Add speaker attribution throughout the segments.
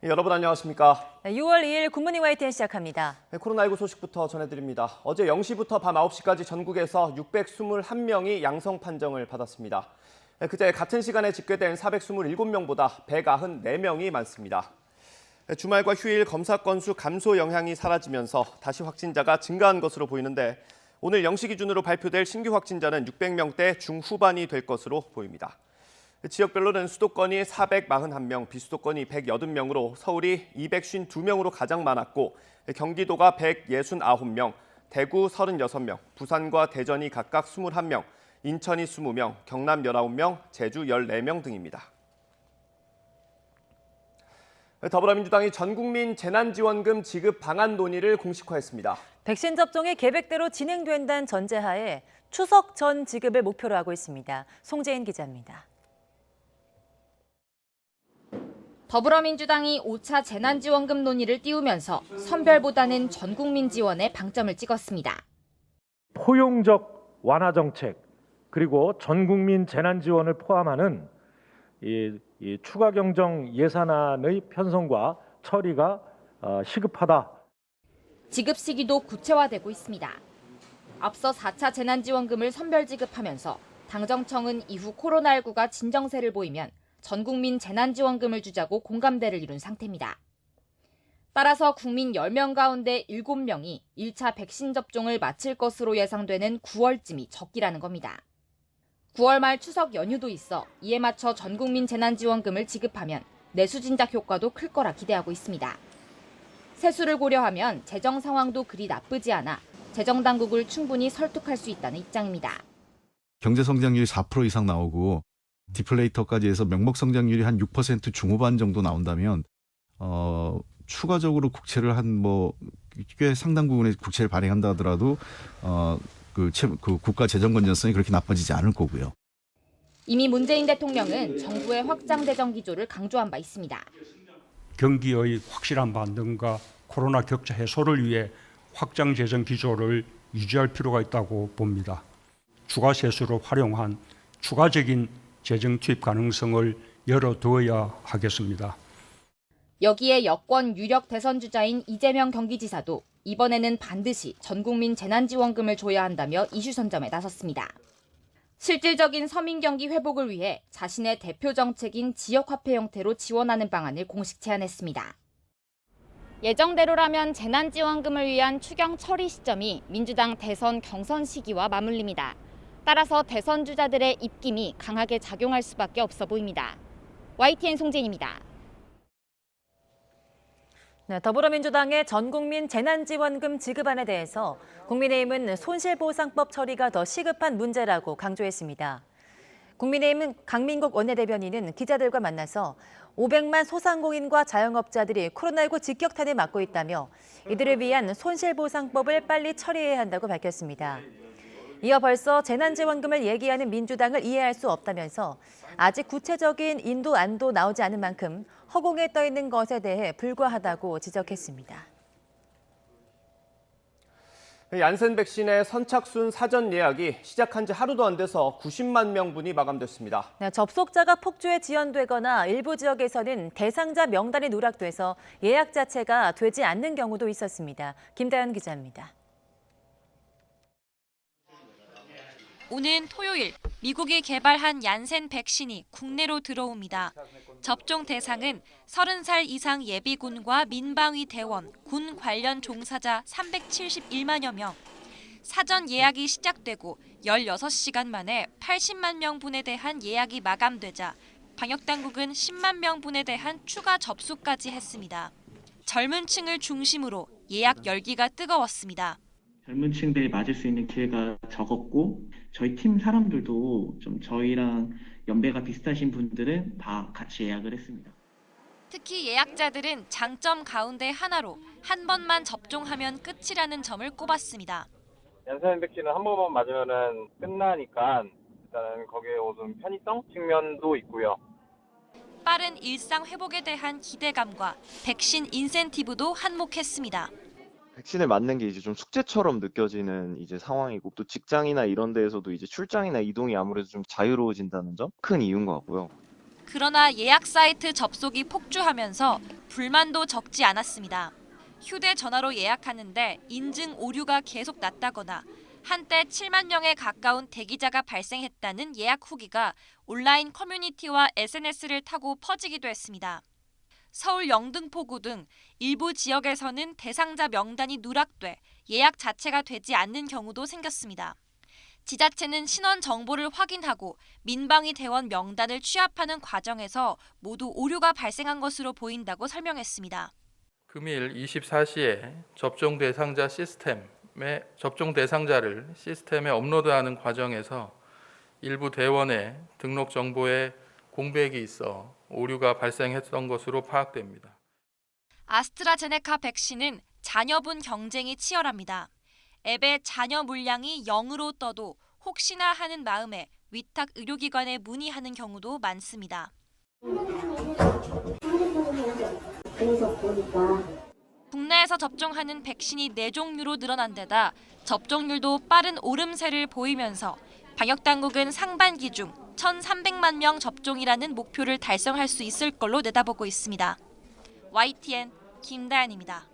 Speaker 1: 여러분 안녕하십니까?
Speaker 2: 6월 2일 굿모닝 YTN 시작합니다.
Speaker 1: 코로나19 소식부터 전해드립니다. 어제 0시부터 밤 9시까지 전국에서 621명이 양성 판정을 받았습니다. 그제 같은 시간에 집계된 427명보다 194명이 많습니다. 주말과 휴일 검사 건수 감소 영향이 사라지면서 다시 확진자가 증가한 것으로 보이는데 오늘 0시 기준으로 발표될 신규 확진자는 600명대 중후반이 될 것으로 보입니다. 지역별로는 수도권이 441명, 비수도권이 180명으로 서울이 252명으로 가장 많았고 경기도가 169명, 대구 36명, 부산과 대전이 각각 21명, 인천이 20명, 경남 19명, 제주 14명 등입니다. 더불어민주당이 전국민 재난지원금 지급 방안 논의를 공식화했습니다.
Speaker 2: 백신 접종이 계획대로 진행된다는 전제하에 추석 전 지급을 목표로 하고 있습니다. 송재인 기자입니다.
Speaker 3: 더불어민주당이 5차 재난지원금 논의를 띄우면서 선별보다는 전국민 지원에 방점을 찍었습니다.
Speaker 4: 포용적 완화 정책 그리고 전국민 재난지원을 포함하는 이 추가 경정 예산안의 편성과 처리가 시급하다.
Speaker 3: 지급 시기도 구체화되고 있습니다. 앞서 4차 재난지원금을 선별 지급하면서 당정청은 이후 코로나19가 진정세를 보이면 전국민 재난지원금을 주자고 공감대를 이룬 상태입니다. 따라서 국민 10명 가운데 7명이 1차 백신 접종을 마칠 것으로 예상되는 9월쯤이 적기라는 겁니다. 9월 말 추석 연휴도 있어 이에 맞춰 전국민 재난지원금을 지급하면 내수 진작 효과도 클 거라 기대하고 있습니다. 세수를 고려하면 재정 상황도 그리 나쁘지 않아 재정당국을 충분히 설득할 수 있다는 입장입니다.
Speaker 5: 경제 성장률이 4% 이상 나오고 디플레이터까지 해서 명목 성장률이 한 6% 중후반 정도 나온다면 추가적으로 국채를 꽤 상당 부분의 국채를 발행한다 하더라도 그 국가 재정 건전성이 그렇게 나빠지지 않을 거고요.
Speaker 3: 이미 문재인 대통령은 정부의 확장 재정 기조를 강조한 바 있습니다.
Speaker 6: 경기의 확실한 반등과 코로나 격차 해소를 위해 확장 재정 기조를 유지할 필요가 있다고 봅니다. 추가 세수를 활용한 추가적인 재정 투입 가능성을 열어두어야 하겠습니다.
Speaker 3: 여기에 여권 유력 대선 주자인 이재명 경기지사도 이번에는 반드시 전국민 재난지원금을 줘야 한다며 이슈 선점에 나섰습니다. 실질적인 서민 경기 회복을 위해 자신의 대표 정책인 지역화폐 형태로 지원하는 방안을 공식 제안했습니다. 예정대로라면 재난지원금을 위한 추경 처리 시점이 민주당 대선 경선 시기와 맞물립니다. 따라서 대선 주자들의 입김이 강하게 작용할 수밖에 없어 보입니다. YTN 송재인입니다.
Speaker 2: 네, 더불어민주당의 전국민 재난지원금 지급안에 대해서 국민의힘은 손실보상법 처리가 더 시급한 문제라고 강조했습니다. 국민의힘 강민국 원내대변인은 기자들과 만나서 500만 소상공인과 자영업자들이 코로나19 직격탄을 맞고 있다며 이들을 위한 손실보상법을 빨리 처리해야 한다고 밝혔습니다. 이어 벌써 재난지원금을 얘기하는 민주당을 이해할 수 없다면서 아직 구체적인 인도 안도 나오지 않은 만큼 허공에 떠 있는 것에 대해 불과하다고 지적했습니다.
Speaker 1: 얀센 백신의 선착순 사전 예약이 시작한 지 하루도 안 돼서 90만 명분이 마감됐습니다.
Speaker 2: 네, 접속자가 폭주에 지연되거나 일부 지역에서는 대상자 명단이 누락돼서 예약 자체가 되지 않는 경우도 있었습니다. 김다연 기자입니다.
Speaker 7: 오는 토요일 미국이 개발한 얀센 백신이 국내로 들어옵니다. 접종 대상은 30살 이상 예비군과 민방위 대원, 군 관련 종사자 371만여 명. 사전 예약이 시작되고 16시간 만에 80만 명분에 대한 예약이 마감되자 방역당국은 10만 명분에 대한 추가 접수까지 했습니다. 젊은 층을 중심으로 예약 열기가 뜨거웠습니다.
Speaker 8: 젊은 층들이 맞을 수 있는 기회가 적었고 저희 팀 사람들도 좀 저희랑 연배가 비슷하신 분들은 다 같이 예약을 했습니다.
Speaker 7: 특히 예약자들은 장점 가운데 하나로 한 번만 접종하면 끝이라는 점을 꼽았습니다.
Speaker 9: 얀센 백신은 한 번만 맞으면 끝나니까 일단은 거기에 오는 편의성 측면도 있고요.
Speaker 7: 빠른 일상 회복에 대한 기대감과 백신 인센티브도 한몫했습니다.
Speaker 10: 백신을 맞는 게 이제 좀 숙제처럼 느껴지는 이제 상황이고 또 직장이나 이런 데에서도 이제 출장이나 이동이 아무래도 좀 자유로워진다는 점 큰 이유인 것 같고요.
Speaker 7: 그러나 예약 사이트 접속이 폭주하면서 불만도 적지 않았습니다. 휴대전화로 예약하는데 인증 오류가 계속 났다거나 한때 7만 명에 가까운 대기자가 발생했다는 예약 후기가 온라인 커뮤니티와 SNS를 타고 퍼지기도 했습니다. 서울 영등포구 등 일부 지역에서는 대상자 명단이 누락돼 예약 자체가 되지 않는 경우도 생겼습니다. 지자체는 신원 정보를 확인하고 민방위 대원 명단을 취합하는 과정에서 모두 오류가 발생한 것으로 보인다고 설명했습니다.
Speaker 11: 금일 24시에 접종 대상자를 시스템에 업로드하는 과정에서 일부 대원의 등록 정보에 공백이 있어 오류가 발생했던 것으로 파악됩니다.
Speaker 7: 아스트라제네카 백신은 자녀분 경쟁이 치열합니다. 앱에 자녀 물량이 0으로 떠도 혹시나 하는 마음에 위탁 의료기관에 문의하는 경우도 많습니다. 국내에서 접종하는 백신이 4종류로 늘어난 데다 접종률도 빠른 오름세를 보이면서 방역당국은 상반기 중 1,300만 명 접종이라는 목표를 달성할 수 있을 걸로 내다보고 있습니다. YTN 김다연입니다.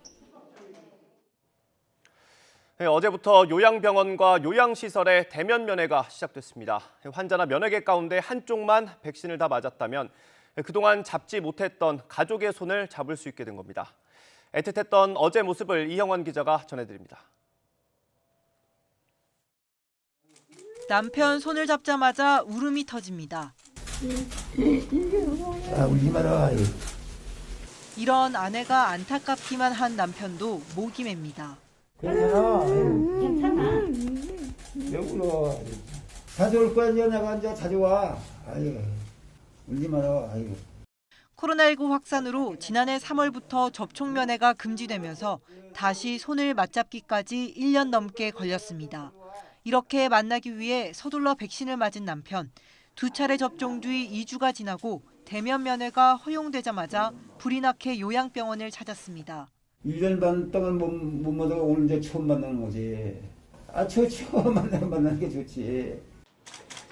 Speaker 1: 네, 어제부터 요양병원과 요양시설의 대면 면회가 시작됐습니다. 환자나 면회객 가운데 한쪽만 백신을 다 맞았다면 그동안 잡지 못했던 가족의 손을 잡을 수 있게 된 겁니다. 애틋했던 어제 모습을 이형원 기자가 전해드립니다.
Speaker 12: 남편 손을 잡자마자 울음이 터집니다.
Speaker 13: 울지 마라.
Speaker 12: 이런 아내가 안타깝기만 한 남편도 목이 맵니다.
Speaker 13: 괜찮아. 왜 울어? 자주 올 거야. 내가 이제 자주 와. 아유, 울지 마라. 아유.
Speaker 12: 코로나19 확산으로 지난해 3월부터 접촉 면회가 금지되면서 다시 손을 맞잡기까지 1년 넘게 걸렸습니다. 이렇게 만나기 위해 서둘러 백신을 맞은 남편. 2차례 접종 뒤 2주가 지나고 대면 면회가 허용되자마자 불이 나게 요양병원을 찾았습니다.
Speaker 13: 1년 반 동안 못 만나고 오늘 이제 처음 만나는 거지. 처음 만나는 게 좋지.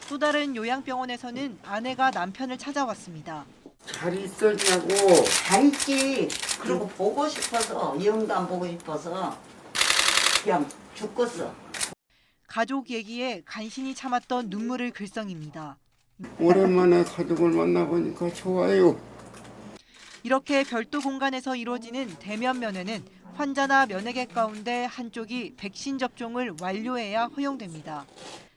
Speaker 12: 또 다른 요양병원에서는 아내가 남편을 찾아왔습니다.
Speaker 14: 잘 있었냐고. 잘 있지. 그리고 보고 싶어서, 이 형도 안 보고 싶어서 그냥 죽겠어.
Speaker 12: 가족 얘기에 간신히 참았던 눈물을 글썽입니다.
Speaker 14: 오랜만에 가족을 만나보니까 좋아요.
Speaker 12: 이렇게 별도 공간에서 이루어지는 대면 면회는 환자나 면회객 가운데 한쪽이 백신 접종을 완료해야 허용됩니다.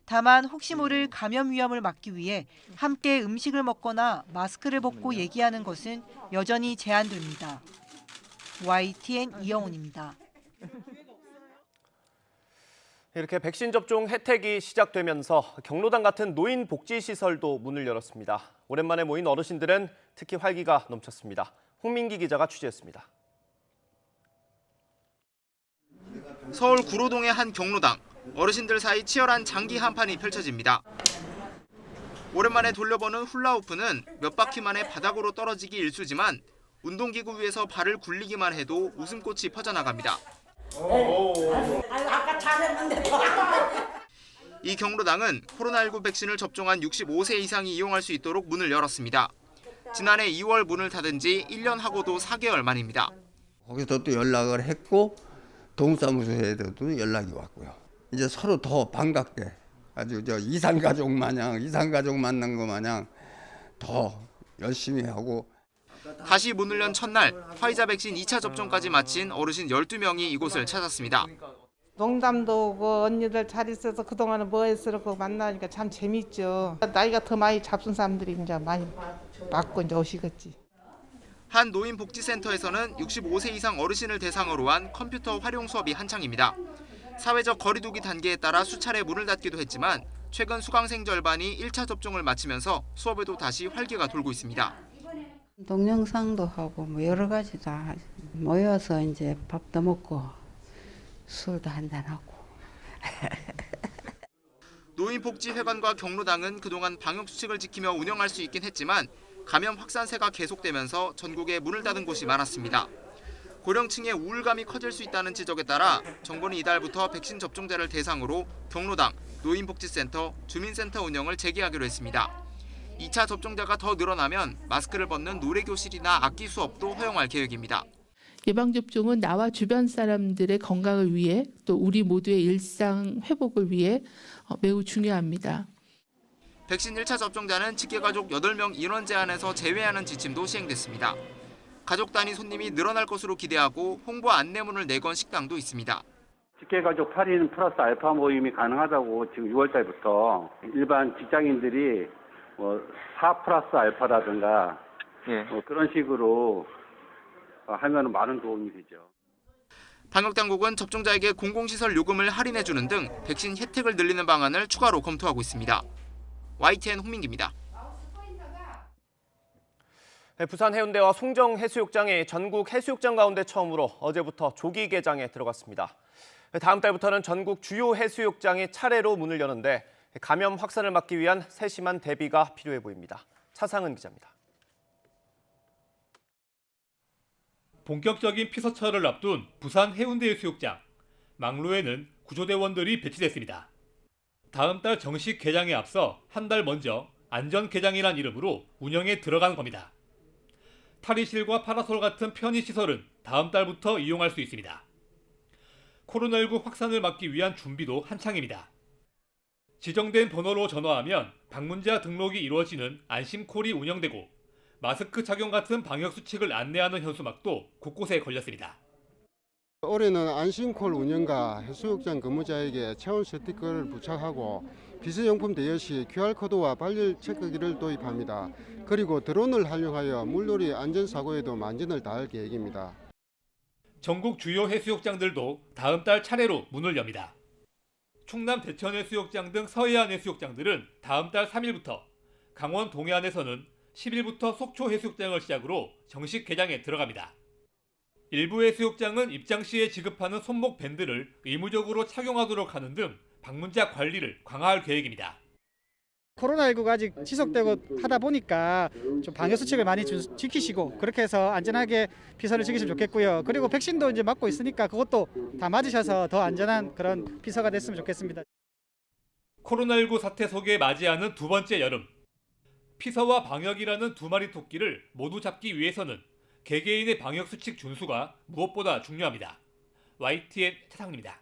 Speaker 12: 다만 혹시 모를 감염 위험을 막기 위해 함께 음식을 먹거나 마스크를 벗고 얘기하는 것은 여전히 제한됩니다. YTN 이영훈입니다.
Speaker 1: 이렇게 백신 접종 혜택이 시작되면서 경로당 같은 노인 복지 시설도 문을 열었습니다. 오랜만에 모인 어르신들은 특히 활기가 넘쳤습니다. 홍민기 기자가 취재했습니다.
Speaker 15: 서울 구로동의 한 경로당. 어르신들 사이 치열한 장기 한판이 펼쳐집니다. 오랜만에 돌려보는 훌라후프는 몇 바퀴 만에 바닥으로 떨어지기 일쑤지만 운동기구 위에서 발을 굴리기만 해도 웃음꽃이 퍼져나갑니다.
Speaker 14: 아까 잘했는데.
Speaker 15: 이 경로당은 코로나19 백신을 접종한 65세 이상이 이용할 수 있도록 문을 열었습니다. 지난해 2월 문을 닫은 지 1년 하고도 4개월 만입니다.
Speaker 16: 거기서 또 연락을 했고 동사무소에도 연락이 왔고요. 이제 서로 더 반갑게 아주 이산가족 만난 거 마냥 더 열심히 하고.
Speaker 15: 다시 문을 연 첫날 화이자 백신 2차 접종까지 마친 어르신 12명이 이곳을 찾았습니다.
Speaker 17: 농담도 오고 언니들 잘 있어서 그동안은 뭐 했으러 만나니까 참 재밌죠. 나이가 더 많이 잡순 사람들이 이제 많이 맞고 이제 오시겠지.
Speaker 15: 한 노인복지센터에서는 65세 이상 어르신을 대상으로 한 컴퓨터 활용 수업이 한창입니다. 사회적 거리두기 단계에 따라 수차례 문을 닫기도 했지만 최근 수강생 절반이 1차 접종을 마치면서 수업에도 다시 활기가 돌고 있습니다.
Speaker 18: 동영상도 하고 뭐 여러 가지 다 모여서 이제 밥도 먹고 술도 한잔하고.
Speaker 15: 노인복지회관과 경로당은 그동안 방역수칙을 지키며 운영할 수 있긴 했지만 감염 확산세가 계속되면서 전국에 문을 닫은 곳이 많았습니다. 고령층의 우울감이 커질 수 있다는 지적에 따라 정부는 이달부터 백신 접종자를 대상으로 경로당, 노인복지센터, 주민센터 운영을 재개하기로 했습니다. 2차 접종자가 더 늘어나면 마스크를 벗는 노래교실이나 악기 수업도 허용할 계획입니다.
Speaker 19: 예방접종은 나와 주변 사람들의 건강을 위해 또 우리 모두의 일상 회복을 위해 매우 중요합니다.
Speaker 15: 백신 1차 접종자는 직계가족 8명 인원 제한에서 제외하는 지침도 시행됐습니다. 가족 단위 손님이 늘어날 것으로 기대하고 홍보 안내문을 내건 식당도 있습니다.
Speaker 20: 직계가족 8인 플러스 알파 모임이 가능하다고 지금 6월 달부터 일반 직장인들이 4 플러스 알파라든가 그런 식으로 하면 많은 도움이 되죠.
Speaker 15: 방역당국은 접종자에게 공공시설 요금을 할인해주는 등 백신 혜택을 늘리는 방안을 추가로 검토하고 있습니다. YTN 홍민기입니다.
Speaker 1: 부산 해운대와 송정 해수욕장이 전국 해수욕장 가운데 처음으로 어제부터 조기 개장에 들어갔습니다. 다음 달부터는 전국 주요 해수욕장이 차례로 문을 여는데 감염 확산을 막기 위한 세심한 대비가 필요해 보입니다. 차상은 기자입니다.
Speaker 21: 본격적인 피서철을 앞둔 부산 해운대 해수욕장. 망루에는 구조대원들이 배치됐습니다. 다음 달 정식 개장에 앞서 한 달 먼저 안전 개장이란 이름으로 운영에 들어간 겁니다. 탈의실과 파라솔 같은 편의시설은 다음 달부터 이용할 수 있습니다. 코로나19 확산을 막기 위한 준비도 한창입니다. 지정된 번호로 전화하면 방문자 등록이 이루어지는 안심콜이 운영되고 마스크 착용 같은 방역수칙을 안내하는 현수막도 곳곳에 걸렸습니다.
Speaker 22: 올해는 안심콜 운영과 해수욕장 근무자에게 체온 스티커를 부착하고 비서용품 대여 시 QR코드와 발열 체크기를 도입합니다. 그리고 드론을 활용하여 물놀이 안전사고에도 만전을 다할 계획입니다.
Speaker 21: 전국 주요 해수욕장들도 다음 달 차례로 문을 엽니다. 충남 대천해수욕장 등 서해안 해수욕장들은 다음 달 3일부터, 강원 동해안에서는 10일부터 속초 해수욕장을 시작으로 정식 개장에 들어갑니다. 일부 해수욕장은 입장 시에 지급하는 손목 밴드를 의무적으로 착용하도록 하는 등 방문자 관리를 강화할 계획입니다.
Speaker 23: 코로나19가 아직 지속되고 하다 보니까 좀 방역수칙을 많이 지키시고 그렇게 해서 안전하게 피서를 즐기시면 좋겠고요. 그리고 백신도 이제 맞고 있으니까 그것도 다 맞으셔서 더 안전한 그런 피서가 됐으면 좋겠습니다.
Speaker 21: 코로나19 사태 속에 맞이하는 두 번째 여름. 피서와 방역이라는 두 마리 토끼를 모두 잡기 위해서는 개개인의 방역수칙 준수가 무엇보다 중요합니다. YTN 차상입니다.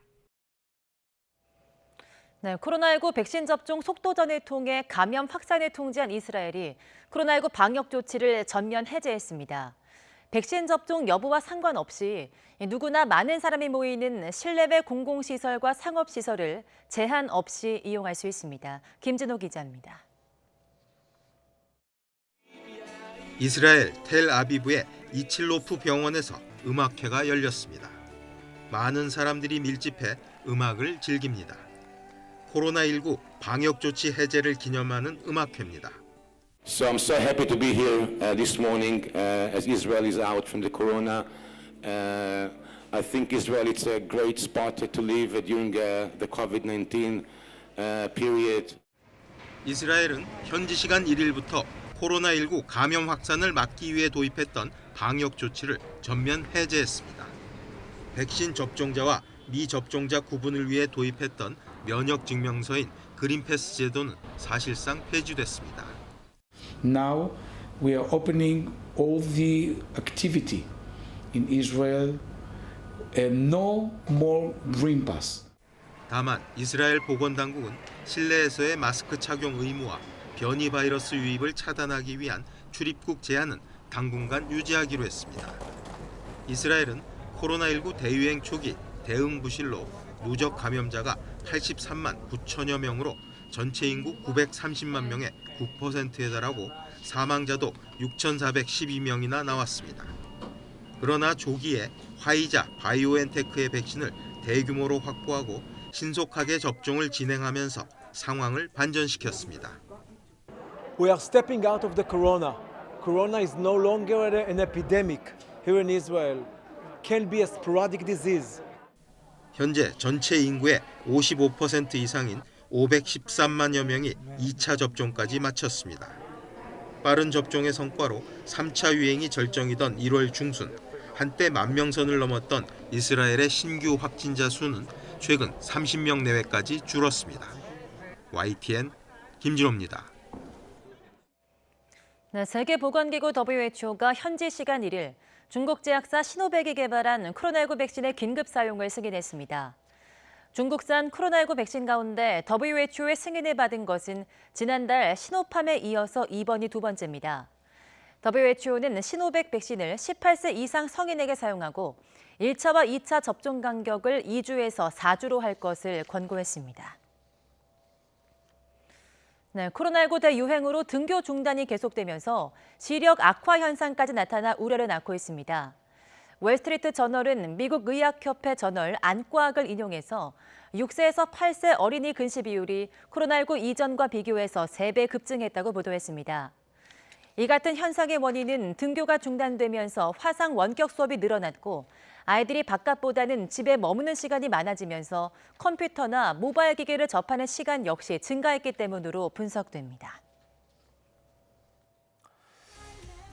Speaker 2: 네, 코로나19 백신 접종 속도전을 통해 감염 확산을 통제한 이스라엘이 코로나19 방역 조치를 전면 해제했습니다. 백신 접종 여부와 상관없이 누구나 많은 사람이 모이는 실내외 공공시설과 상업시설을 제한 없이 이용할 수 있습니다. 김진호 기자입니다.
Speaker 15: 이스라엘 텔아비브의 이칠로프 병원에서 음악회가 열렸습니다. 많은 사람들이 밀집해 음악을 즐깁니다. 코로나19 방역 조치 해제를 기념하는 음악회입니다.
Speaker 24: So I'm so happy to be here this morning as Israel is out from the corona. I think Israel is a great spot to live during the COVID-19 period.
Speaker 15: 이스라엘은 현지 시간 1일부터 코로나19 감염 확산을 막기 위해 도입했던 방역 조치를 전면 해제했습니다. 백신 접종자와 미접종자 구분을 위해 도입했던 면역 증명서인 그린패스 제도는 사실상 폐지됐습니다.
Speaker 25: Now we are opening all the activity in Israel and no more green pass.
Speaker 15: 다만 이스라엘 보건당국은 실내에서의 마스크 착용 의무와 변이 바이러스 유입을 차단하기 위한 출입국 제한은 당분간 유지하기로 했습니다. 이스라엘은 코로나19 대유행 초기 대응 부실로 누적 감염자가 83만 9천여 명으로 전체 인구 930만 명의 9%에 달하고 사망자도 6,412명이나 나왔습니다. 그러나 조기에 화이자 바이오엔테크의 백신을 대규모로 확보하고 신속하게 접종을 진행하면서 상황을 반전시켰습니다.
Speaker 26: We are stepping out of the corona. Corona is no longer an epidemic here in Israel. Can be a sporadic disease.
Speaker 15: 현재 전체 인구의 55% 이상인 513만여 명이 2차 접종까지 마쳤습니다. 빠른 접종의 성과로 3차 유행이 절정이던 1월 중순 한때 10,000명 선을 넘었던 이스라엘의 신규 확진자 수는 최근 30명 내외까지 줄었습니다. YTN 김진호입니다.
Speaker 2: 「 네,
Speaker 15: 김진호입니다. 」
Speaker 2: 네, 」 네, 」 네, 」 네, 」 네, 」 네, 」 네, 」 네, 」 네, 」 네, 」 네, 」 네, 」 네, 「 네, 」 네, 」 네, 네, 세계보건기구 WHO가 현지 시간 1일 중국 제약사 시노백이 개발한 코로나19 백신의 긴급 사용을 승인했습니다. 중국산 코로나19 백신 가운데 WHO의 승인을 받은 것은 지난달 시노팜에 이어서 이번이 두 번째입니다. WHO는 시노백 백신을 18세 이상 성인에게 사용하고 1차와 2차 접종 간격을 2주에서 4주로 할 것을 권고했습니다. 네, 코로나19 대유행으로 등교 중단이 계속되면서 시력 악화 현상까지 나타나 우려를 낳고 있습니다. 월스트리트 저널은 미국 의학협회 저널 안과학을 인용해서 6세에서 8세 어린이 근시 비율이 코로나19 이전과 비교해서 3배 급증했다고 보도했습니다. 이 같은 현상의 원인은 등교가 중단되면서 화상 원격 수업이 늘어났고 아이들이 바깥보다는 집에 머무는 시간이 많아지면서 컴퓨터나 모바일 기기를 접하는 시간 역시 증가했기 때문으로 분석됩니다.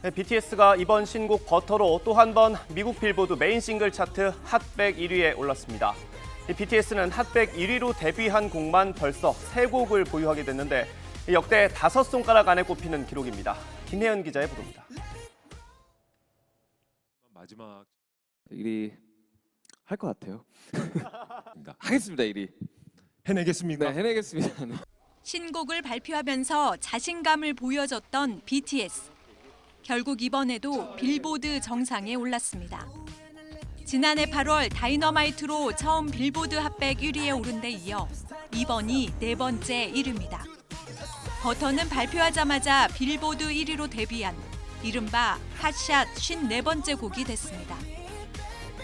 Speaker 1: 네, BTS가 이번 신곡 버터로 또 한 번 미국 빌보드 메인 싱글 차트 핫100 1위에 올랐습니다. BTS는 핫100 1위로 데뷔한 곡만 벌써 3곡을 보유하게 됐는데 역대 5손가락 안에 꼽히는 기록입니다. 김혜연 기자의 보도입니다.
Speaker 3: 마지막 1위 할 것 같아요. 하겠습니다. 1위. 해내겠습니까? 네, 해내겠습니다.
Speaker 7: 신곡을 발표하면서 자신감을 보여줬던 BTS. 결국 이번에도 빌보드 정상에 올랐습니다. 지난해 8월 다이너마이트로 처음 빌보드 핫100 1위에 오른 데 이어 이번이 4번째 1위입니다. 버터는 발표하자마자 빌보드 1위로 데뷔한 이른바 핫샷 54번째 곡이 됐습니다.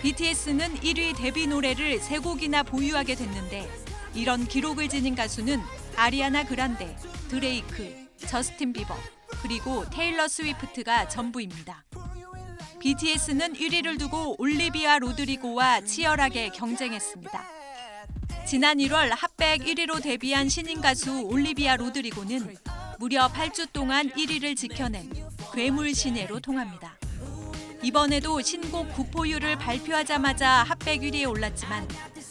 Speaker 7: BTS는 1위 데뷔 노래를 3곡이나 보유하게 됐는데 이런 기록을 지닌 가수는 아리아나 그란데, 드레이크, 저스틴 비버, 그리고 테일러 스위프트가 전부입니다. BTS는 1위를 두고 올리비아 로드리고와 치열하게 경쟁했습니다. 지난 1월 핫100 1위로 데뷔한 신인 가수 올리비아 로드리고는 무려 8주 동안 1위를 지켜낸 괴물 신예로 통합니다. 이번에도 신곡 구포유를 발표하자마자 핫100 1위에 올랐지만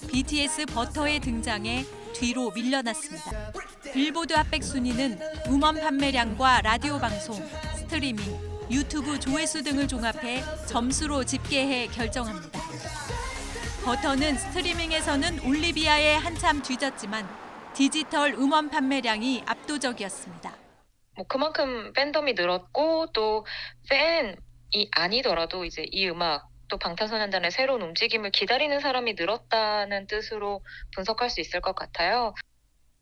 Speaker 7: BTS 버터의 등장에 뒤로 밀려났습니다. 빌보드 핫100 순위는 음원 판매량과 라디오 방송, 스트리밍, 유튜브 조회수 등을 종합해 점수로 집계해 결정합니다. 버터는 스트리밍에서는 올리비아에 한참 뒤졌지만 디지털 음원 판매량이 압도적이었습니다.
Speaker 4: 그만큼 팬덤이 늘었고 또 팬이 아니더라도 이제 이 음악 또 방탄소년단의 새로운 움직임을 기다리는 사람이 늘었다는 뜻으로 분석할 수 있을 것 같아요.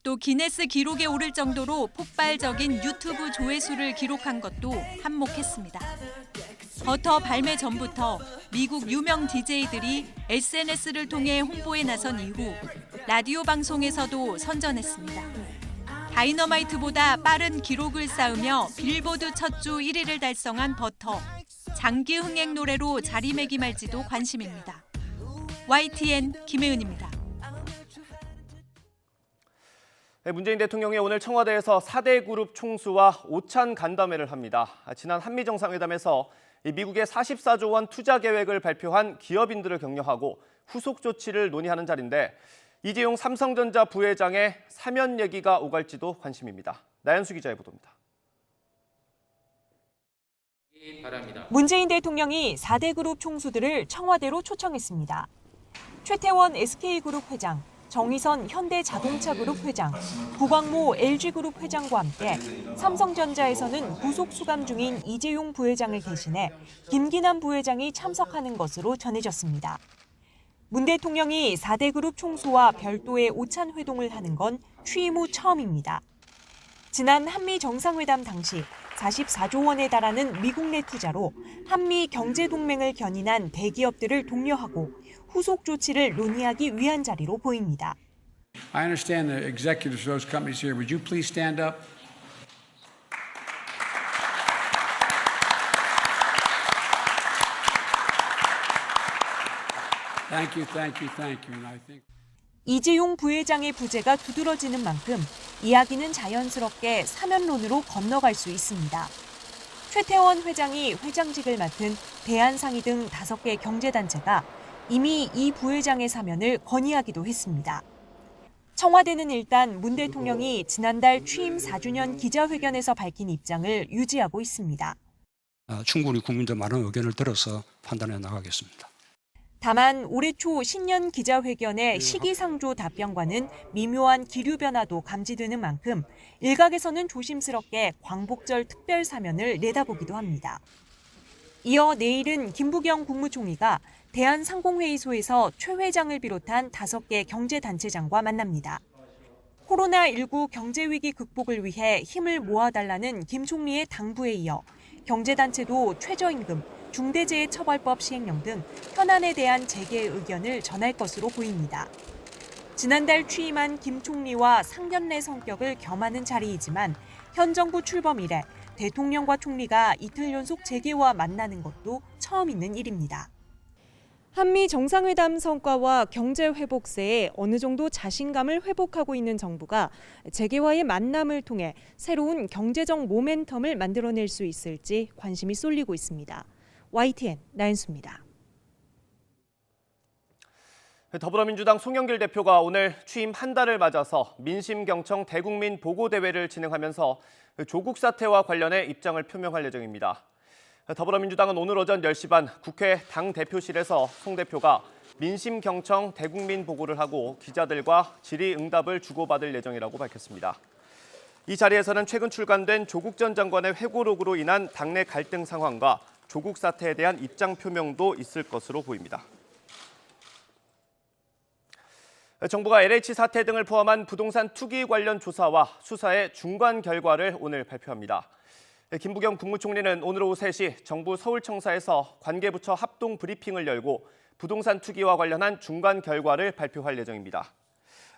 Speaker 7: 또 기네스 기록에 오를 정도로 폭발적인 유튜브 조회수를 기록한 것도 한몫했습니다. 버터 발매 전부터 미국 유명 DJ들이 SNS를 통해 홍보에 나선 이후 라디오 방송에서도 선전했습니다. 다이너마이트보다 빠른 기록을 쌓으며 빌보드 첫 주 1위를 달성한 버터. 장기 흥행 노래로 자리매김할지도 관심입니다. YTN 김혜은입니다.
Speaker 1: 문재인 대통령이 오늘 청와대에서 4대 그룹 총수와 오찬 간담회를 합니다. 지난 한미 정상회담에서 미국의 44조 원 투자 계획을 발표한 기업인들을 격려하고 후속 조치를 논의하는 자리인데 이재용 삼성전자 부회장의 사면 얘기가 오갈지도 관심입니다. 나연수 기자의 보도입니다.
Speaker 5: 문재인 대통령이 4대 그룹 총수들을 청와대로 초청했습니다. 최태원 SK그룹 회장, 정의선 현대자동차그룹 회장, 구광모 LG그룹 회장과 함께 삼성전자에서는 부속 수감 중인 이재용 부회장을 대신해 김기남 부회장이 참석하는 것으로 전해졌습니다. 문 대통령이 4대 그룹 총수와 별도의 오찬 회동을 하는 건 취임 후 처음입니다. 지난 한미 정상회담 당시 44조 원에 달하는 미국 내 투자로 한미 경제동맹을 견인한 대기업들을 독려하고 후속 조치를 논의하기 위한 자리로 보입니다.
Speaker 6: I understand the executives of those companies here. Would you please stand up? Thank you, thank you, thank you. And I think
Speaker 5: 이재용 부회장의 부재가 두드러지는 만큼 이야기는 자연스럽게 사면론으로 건너갈 수 있습니다. 최태원 회장이 회장직을 맡은 대한상의 등 5개 경제단체가 이미 이 부회장의 사면을 건의하기도 했습니다. 청와대는 일단 문 대통령이 지난달 취임 4주년 기자회견에서 밝힌 입장을 유지하고 있습니다.
Speaker 6: 충분히 국민들 많은 의견을 들어서 판단해 나가겠습니다.
Speaker 5: 다만 올해 초 신년 기자회견의 시기상조 답변과는 미묘한 기류 변화도 감지되는 만큼 일각에서는 조심스럽게 광복절 특별 사면을 내다보기도 합니다. 이어 내일은 김부겸 국무총리가 대한상공회의소에서 최 회장을 비롯한 5개 경제단체장과 만납니다. 코로나19 경제위기 극복을 위해 힘을 모아달라는 김 총리의 당부에 이어 경제단체도 최저임금, 중대재해처벌법 시행령 등 현안에 대한 재개의 의견을 전할 것으로 보입니다. 지난달 취임한 김 총리와 상견례 성격을 겸하는 자리이지만 현 정부 출범 이래 대통령과 총리가 이틀 연속 재계와 만나는 것도 처음 있는 일입니다. 한미 정상회담 성과와 경제 회복세에 어느 정도 자신감을 회복하고 있는 정부가 재계와의 만남을 통해 새로운 경제적 모멘텀을 만들어낼 수 있을지 관심이 쏠리고 있습니다. YTN 나연수입니다.
Speaker 1: 더불어민주당 송영길 대표가 오늘 취임 한 달을 맞아서 민심경청 대국민 보고대회를 진행하면서 조국 사태와 관련해 입장을 표명할 예정입니다. 더불어민주당은 오늘 오전 10시 반 국회 당대표실에서 송 대표가 민심경청 대국민 보고를 하고 기자들과 질의응답을 주고받을 예정이라고 밝혔습니다. 이 자리에서는 최근 출간된 조국 전 장관의 회고록으로 인한 당내 갈등 상황과 조국 사태에 대한 입장 표명도 있을 것으로 보입니다. 정부가 LH 사태 등을 포함한 부동산 투기 관련 조사와 수사의 중간 결과를 오늘 발표합니다. 김부겸 국무총리는 오늘 오후 3시 정부 서울청사에서 관계부처 합동 브리핑을 열고 부동산 투기와 관련한 중간 결과를 발표할 예정입니다.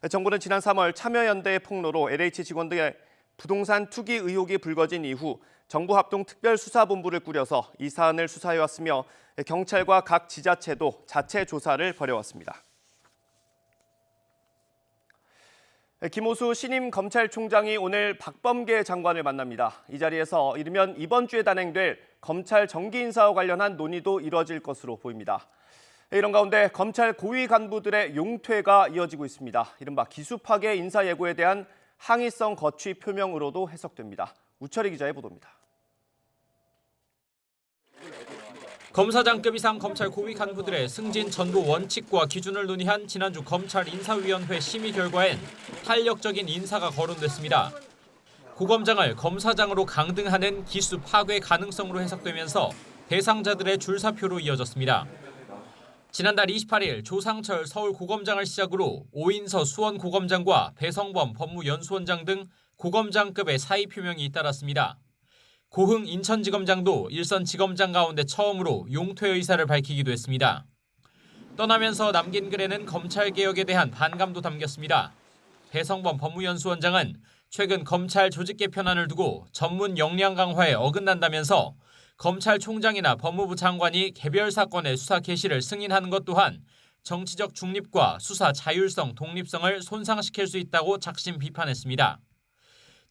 Speaker 1: 정부는 지난 3월 참여연대의 폭로로 LH 직원들의 부동산 투기 의혹이 불거진 이후 정부 합동 특별수사본부를 꾸려서 이 사안을 수사해왔으며 경찰과 각 지자체도 자체 조사를 벌여왔습니다. 김호수 신임 검찰총장이 오늘 박범계 장관을 만납니다. 이 자리에서 이르면 이번 주에 단행될 검찰 정기 인사와 관련한 논의도 이뤄질 것으로 보입니다. 이런 가운데 검찰 고위 간부들의 용퇴가 이어지고 있습니다. 이른바 기수 파괴 인사 예고에 대한 항의성 거취 표명으로도 해석됩니다. 우철희 기자의 보도입니다.
Speaker 8: 검사장급 이상 검찰 고위 간부들의 승진 전보 원칙과 기준을 논의한 지난주 검찰 인사위원회 심의 결과엔 탄력적인 인사가 거론됐습니다. 고검장을 검사장으로 강등하는 기수 파괴 가능성으로 해석되면서 대상자들의 줄사표로 이어졌습니다. 지난달 28일 조상철 서울고검장을 시작으로 오인서 수원고검장과 배성범 법무연수원장 등 고검장급의 사의 표명이 잇따랐습니다. 고흥 인천지검장도 일선 지검장 가운데 처음으로 용퇴 의사를 밝히기도 했습니다. 떠나면서 남긴 글에는 검찰개혁에 대한 반감도 담겼습니다. 배성범 법무연수원장은 최근 검찰 조직 개편안을 두고 전문 역량 강화에 어긋난다면서 검찰총장이나 법무부 장관이 개별 사건의 수사 개시를 승인하는 것 또한 정치적 중립과 수사 자율성, 독립성을 손상시킬 수 있다고 작심 비판했습니다.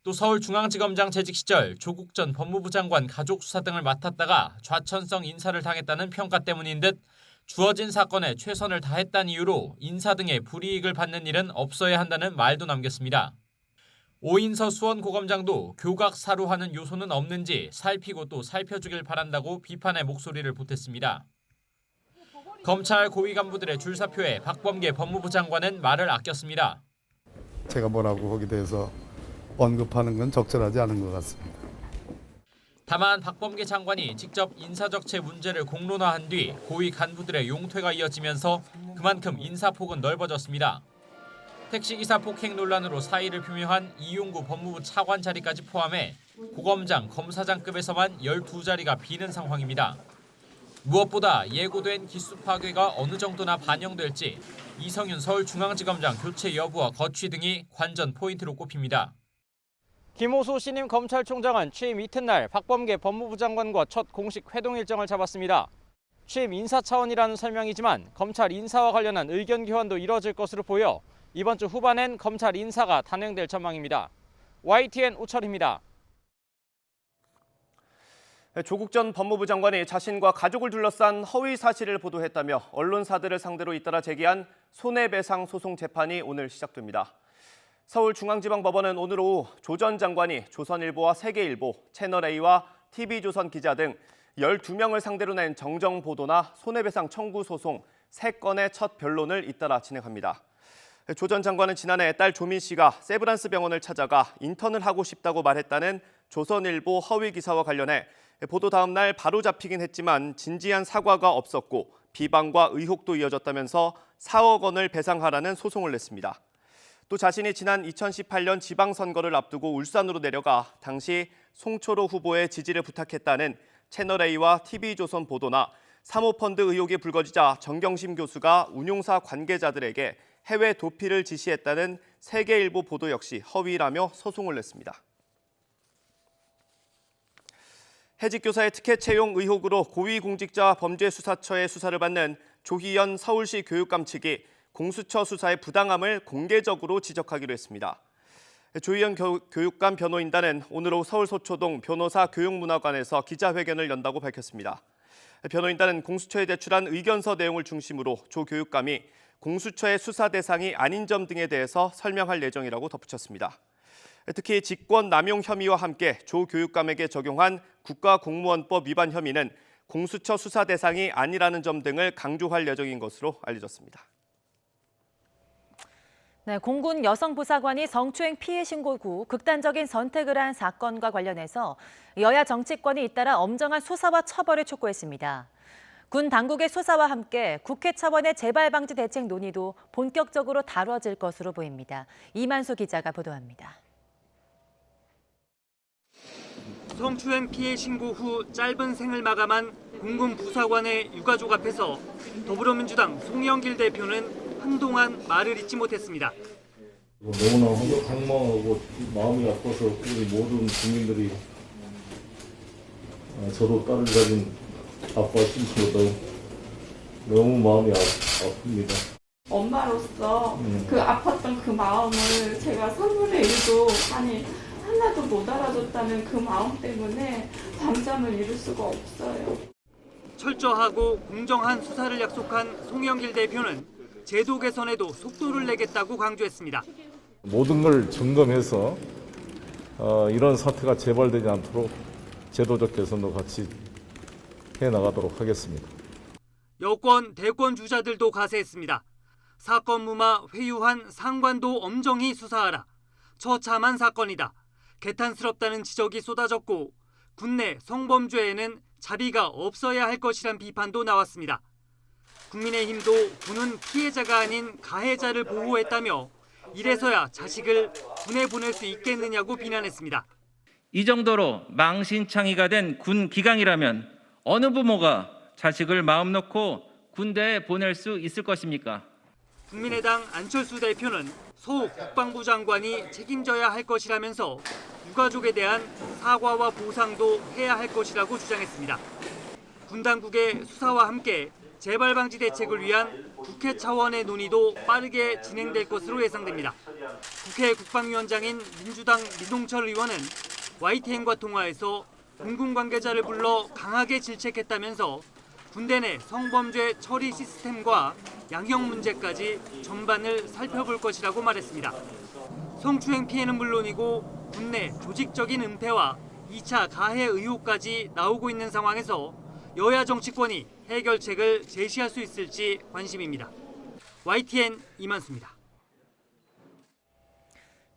Speaker 8: 또 서울중앙지검장 재직 시절 조국 전 법무부 장관 가족 수사 등을 맡았다가 좌천성 인사를 당했다는 평가 때문인 듯 주어진 사건에 최선을 다했다는 이유로 인사 등의 불이익을 받는 일은 없어야 한다는 말도 남겼습니다. 오인서 수원고검장도 교각 사루하는 요소는 없는지 살피고 또 살펴주길 바란다고 비판의 목소리를 보탰습니다. 검찰 고위 간부들의 줄사표에 박범계 법무부 장관은 말을 아꼈습니다.
Speaker 9: 제가 뭐라고 거기에 대해서 언급하는 건 적절하지 않은 것 같습니다.
Speaker 8: 다만 박범계 장관이 직접 인사적체 문제를 공론화한 뒤 고위 간부들의 용퇴가 이어지면서 그만큼 인사폭은 넓어졌습니다. 택시기사 폭행 논란으로 사의를 표명한 이용구 법무부 차관 자리까지 포함해 고검장, 검사장급에서만 12자리가 비는 상황입니다. 무엇보다 예고된 기수 파괴가 어느 정도나 반영될지 이성윤 서울중앙지검장 교체 여부와 거취 등이 관전 포인트로 꼽힙니다.
Speaker 10: 김호수 신임 검찰총장은 취임 이튿날 박범계 법무부 장관과 첫 공식 회동 일정을 잡았습니다. 취임 인사 차원이라는 설명이지만 검찰 인사와 관련한 의견 교환도 이뤄질 것으로 보여 이번 주 후반엔 검찰 인사가 단행될 전망입니다. YTN 우철입니다.
Speaker 1: 조국 전 법무부 장관이 자신과 가족을 둘러싼 허위 사실을 보도했다며 언론사들을 상대로 잇따라 제기한 손해배상 소송 재판이 오늘 시작됩니다. 서울중앙지방법원은 오늘 오후 조 전 장관이 조선일보와 세계일보, 채널A와 TV조선 기자 등 12명을 상대로 낸 정정보도나 손해배상 청구 소송 3건의 첫 변론을 잇따라 진행합니다. 조 전 장관은 지난해 딸 조민 씨가 세브란스 병원을 찾아가 인턴을 하고 싶다고 말했다는 조선일보 허위 기사와 관련해 보도 다음 날 바로 잡히긴 했지만 진지한 사과가 없었고 비방과 의혹도 이어졌다면서 4억 원을 배상하라는 소송을 냈습니다. 또 자신이 지난 2018년 지방선거를 앞두고 울산으로 내려가 당시 송초로 후보의 지지를 부탁했다는 채널A와 TV조선 보도나 사모펀드 의혹이 불거지자 정경심 교수가 운용사 관계자들에게 해외 도피를 지시했다는 세계일보 보도 역시 허위라며 소송을 냈습니다. 해직 교사의 특혜 채용 의혹으로 고위공직자 범죄수사처의 수사를 받는 조희연 서울시 교육감 측이 공수처 수사의 부당함을 공개적으로 지적하기로 했습니다. 조희연 교육감 변호인단은 오늘 오후 서울 서초동 변호사 교육문화관에서 기자회견을 연다고 밝혔습니다. 변호인단은 공수처에 제출한 의견서 내용을 중심으로 조 교육감이 공수처의 수사 대상이 아닌 점 등에 대해서 설명할 예정이라고 덧붙였습니다. 특히 직권 남용 혐의와 함께 조 교육감에게 적용한 국가공무원법 위반 혐의는 공수처 수사 대상이 아니라는 점 등을 강조할 예정인 것으로 알려졌습니다.
Speaker 2: 네, 공군 여성부사관이 성추행 피해 신고 후 극단적인 선택을 한 사건과 관련해서 여야 정치권이 잇따라 엄정한 수사와 처벌을 촉구했습니다. 군 당국의 수사와 함께 국회 차원의 재발 방지 대책 논의도 본격적으로 다뤄질 것으로 보입니다. 이만수 기자가 보도합니다.
Speaker 11: 성추행 피해 신고 후 짧은 생을 마감한 공군 부사관의 유가족 앞에서 더불어민주당 송영길 대표는 한동안 말을 잇지 못했습니다.
Speaker 12: 너무나 황망하고 마음이 아파서 우리 모든 국민들이 저도 딸을 가진 아빠 심수로도 너무 마음이 아픕니다.
Speaker 13: 엄마로서 그 아팠던 그 마음을 제가 3분의 1도 하나도 못 알아줬다는 그 마음 때문에 밤잠을 이룰 수가 없어요.
Speaker 11: 철저하고 공정한 수사를 약속한 송영길 대표는 제도 개선에도 속도를 내겠다고 강조했습니다.
Speaker 12: 모든 걸 점검해서 이런 사태가 재발되지 않도록 제도적 개선도 같이 해나가도록 하겠습니다.
Speaker 11: 여권, 대권 주자들도 가세했습니다. 사건 무마 회유한 상관도 엄정히 수사하라. 처참한 사건이다. 개탄스럽다는 지적이 쏟아졌고 군내 성범죄에는 자비가 없어야 할 것이란 비판도 나왔습니다. 국민의힘도 군은 피해자가 아닌 가해자를 보호했다며 이래서야 자식을 군에 보낼 수 있겠느냐고 비난했습니다.
Speaker 14: 이 정도로 망신창이가 된 군 기강이라면 어느 부모가 자식을 마음 놓고 군대에 보낼 수 있을 것입니까?
Speaker 11: 국민의당 안철수 대표는 소 국방부 장관이 책임져야 할 것이라면서 유가족에 대한 사과와 보상도 해야 할 것이라고 주장했습니다. 군 당국의 수사와 함께 재발 방지 대책을 위한 국회 차원의 논의도 빠르게 진행될 것으로 예상됩니다. 국회 국방위원장인 민주당 민동철 의원은 YTN과 통화에서 공군 관계자를 불러 강하게 질책했다면서 군대 내 성범죄 처리 시스템과 양형 문제까지 전반을 살펴볼 것이라고 말했습니다. 성추행 피해는 물론이고 군내 조직적인 은폐와 2차 가해 의혹까지 나오고 있는 상황에서 여야 정치권이 해결책을 제시할 수 있을지 관심입니다. YTN 이만수입니다.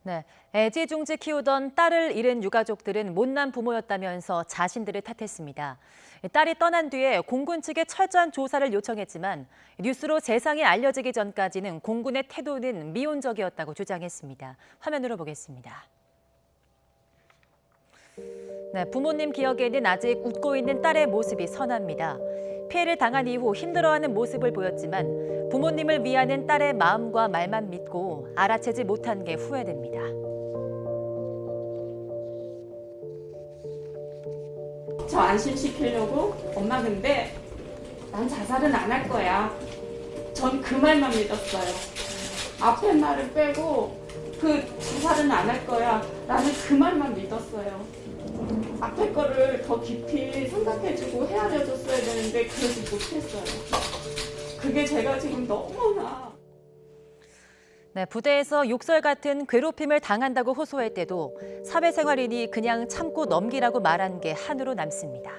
Speaker 2: 네, 애지중지 키우던 딸을 잃은 유가족들은 못난 부모였다면서 자신들을 탓했습니다. 딸이 떠난 뒤에 공군 측에 철저한 조사를 요청했지만 뉴스로 세상에 알려지기 전까지는 공군의 태도는 미온적이었다고 주장했습니다. 화면으로 보겠습니다. 네, 부모님 기억에는 아직 웃고 있는 딸의 모습이 선합니다. 피해를 당한 이후 힘들어하는 모습을 보였지만 부모님을 위하는 딸의 마음과 말만 믿고 알아채지 못한 게 후회됩니다.
Speaker 13: 저 안심시키려고 엄마 근데 난 자살은 안 할 거야. 전 그 말만 믿었어요. 앞에 말을 빼고 그 자살은 안 할 거야. 나는 그 말만 믿었어요. 앞에 거를 더 깊이 생각해주고 헤아려줬어야 되는데 그러지 못했어요. 그게 제가 지금 너무나.
Speaker 2: 네, 부대에서 욕설 같은 괴롭힘을 당한다고 호소할 때도 사회생활이니 그냥 참고 넘기라고 말한 게 한으로 남습니다.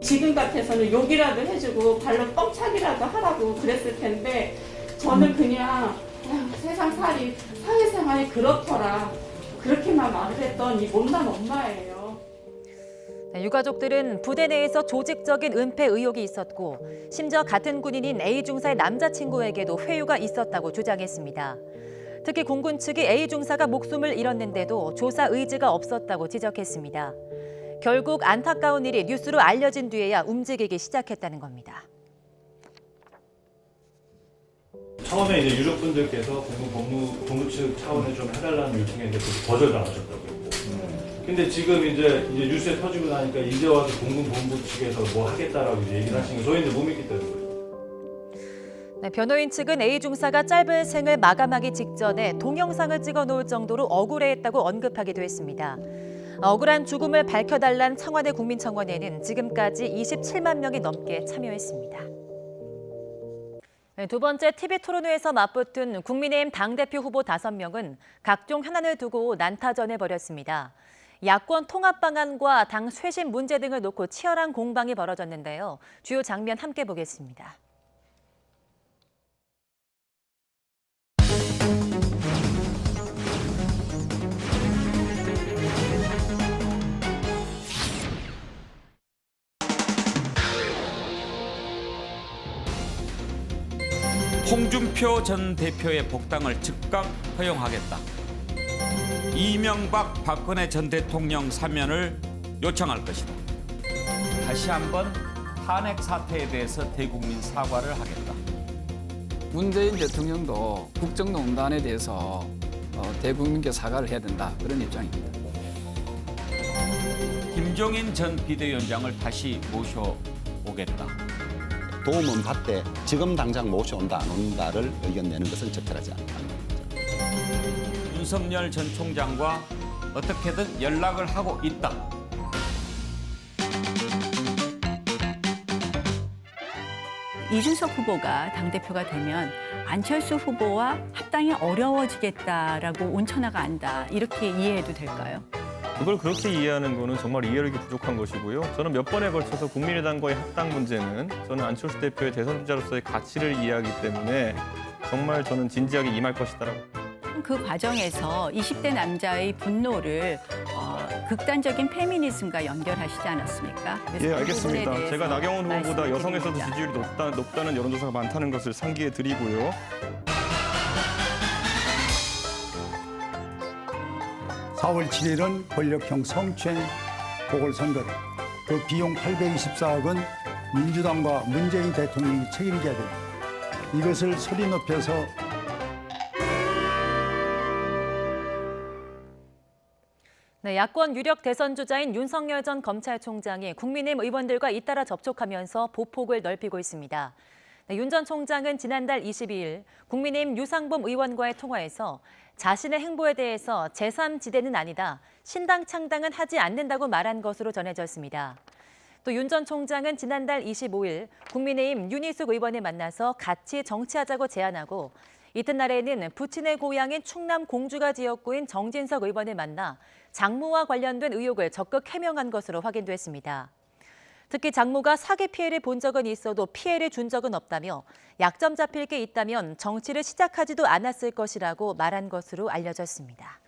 Speaker 13: 지금 같아서는 욕이라도 해주고 발로 뻥차기라도 하라고 그랬을 텐데 저는 그냥 세상 살이 사회생활이 그렇더라 그렇게만 말을 했던 이 못난 엄마예요.
Speaker 2: 네, 유가족들은 부대 내에서 조직적인 은폐 의혹이 있었고 심지어 같은 군인인 A 중사의 남자친구에게도 회유가 있었다고 주장했습니다. 특히 공군 측이 A 중사가 목숨을 잃었는데도 조사 의지가 없었다고 지적했습니다. 결국 안타까운 일이 뉴스로 알려진 뒤에야 움직이기 시작했다는 겁니다.
Speaker 16: 처음에 이제 유족분들께서 공군 법무 측 차원에 좀 해달라는 요청했는데 거절당하셨다고 했고. 근데 지금 이제 뉴스에 터지고 나니까 이제 와서 공군 본부 측에서 뭐 하겠다라고 얘기를 하시는 거 저희는 못 믿겠다는 거예요.
Speaker 2: 네, 변호인 측은 A 중사가 짧은 생을 마감하기 직전에 동영상을 찍어 놓을 정도로 억울해했다고 언급하기도 했습니다. 억울한 죽음을 밝혀달란 청와대 국민청원에는 지금까지 27만 명이 넘게 참여했습니다. 네, 두 번째 TV토론회에서 맞붙은 국민의힘 당대표 후보 5명은 각종 현안을 두고 난타전을 벌였습니다. 야권 통합 방안과 당 쇄신 문제 등을 놓고 치열한 공방이 벌어졌는데요. 주요 장면 함께 보겠습니다.
Speaker 17: 홍준표 전 대표의 복당을 즉각 허용하겠다. 이명박, 박근혜 전 대통령 사면을 요청할 것이다. 다시 한번 탄핵 사태에 대해서 대국민 사과를 하겠다.
Speaker 18: 문재인 대통령도 국정농단에 대해서 대국민께 사과를 해야 된다. 그런 입장입니다.
Speaker 17: 김종인 전 비대위원장을 다시 모셔오겠다.
Speaker 19: 도움은 받되 지금 당장 모셔온다 안 온다를 의견 내는 것은 적절하지 않다.
Speaker 17: 윤석열 전 총장과 어떻게든 연락을 하고 있다.
Speaker 20: 이준석 후보가 당대표가 되면 안철수 후보와 합당이 어려워지겠다라고 온천하가 안다. 이렇게 이해해도 될까요?
Speaker 22: 그걸 그렇게 이해하는 거는 정말 이해력이 부족한 것이고요. 저는 몇 번에 걸쳐서 국민의당과의 합당 문제는 저는 안철수 대표의 대선 주자로서의 가치를 이해하기 때문에 정말 저는 진지하게 임할 것이다라고.
Speaker 20: 그 과정에서 20대 남자의 분노를 극단적인 페미니즘과 연결하시지 않았습니까?
Speaker 22: 예, 알겠습니다. 제가 나경원 후보보다 여성에서도 지지율이 높다는 여론조사가 많다는 것을 상기해 드리고요.
Speaker 27: (4월 7일은) 권력형 성추행 보궐선거다. 그 비용 824억은 민주당과 문재인 대통령이 책임져야 됩니다. 이것을 소리 높여서
Speaker 2: 네, 야권 유력 대선 주자인 윤석열 전 검찰총장이 국민의힘 의원들과 잇따라 접촉하면서 보폭을 넓히고 있습니다. 네, 윤 전 총장은 지난달 22일 국민의힘 유상범 의원과의 통화에서 자신의 행보에 대해서 제3지대는 아니다, 신당 창당은 하지 않는다고 말한 것으로 전해졌습니다. 또 윤 전 총장은 지난달 25일 국민의힘 윤희숙 의원을 만나서 같이 정치하자고 제안하고 이튿날에는 부친의 고향인 충남 공주가 지역구인 정진석 의원을 만나 장모와 관련된 의혹을 적극 해명한 것으로 확인됐습니다. 특히 장모가 사기 피해를 본 적은 있어도 피해를 준 적은 없다며 약점 잡힐 게 있다면 정치를 시작하지도 않았을 것이라고 말한 것으로 알려졌습니다.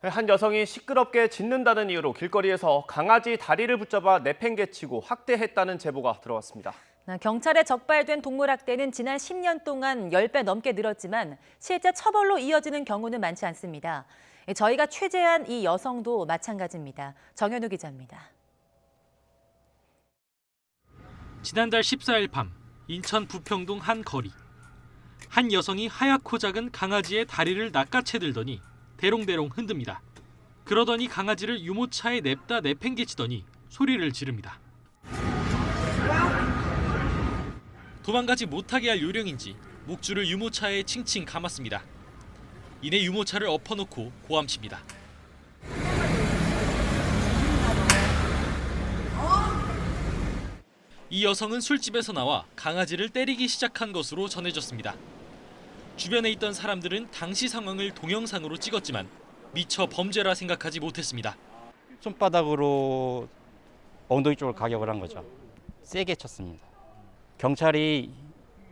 Speaker 1: 한 여성이 시끄럽게 짖는다는 이유로 길거리에서 강아지 다리를 붙잡아 내팽개치고 학대했다는 제보가 들어왔습니다.
Speaker 2: 경찰에 적발된 동물학대는 지난 10년 동안 10배 넘게 늘었지만 실제 처벌로 이어지는 경우는 많지 않습니다. 저희가 취재한 이 여성도 마찬가지입니다. 정현우 기자입니다.
Speaker 28: 지난달 14일 밤 인천 부평동 한 거리. 한 여성이 하얗고 작은 강아지의 다리를 낚아채 들더니 대롱대롱 흔듭니다. 그러더니 강아지를 유모차에 냅다 내팽개치더니 소리를 지릅니다. 도망가지 못하게 할 요령인지 목줄을 유모차에 칭칭 감았습니다. 이내 유모차를 엎어놓고 고함칩니다. 이 여성은 술집에서 나와 강아지를 때리기 시작한 것으로 전해졌습니다. 주변에 있던 사람들은 당시 상황을 동영상으로 찍었지만 미처 범죄라 생각하지 못했습니다.
Speaker 10: 손바닥으로 엉덩이 쪽을 가격을 한 거죠. 세게 쳤습니다. 경찰이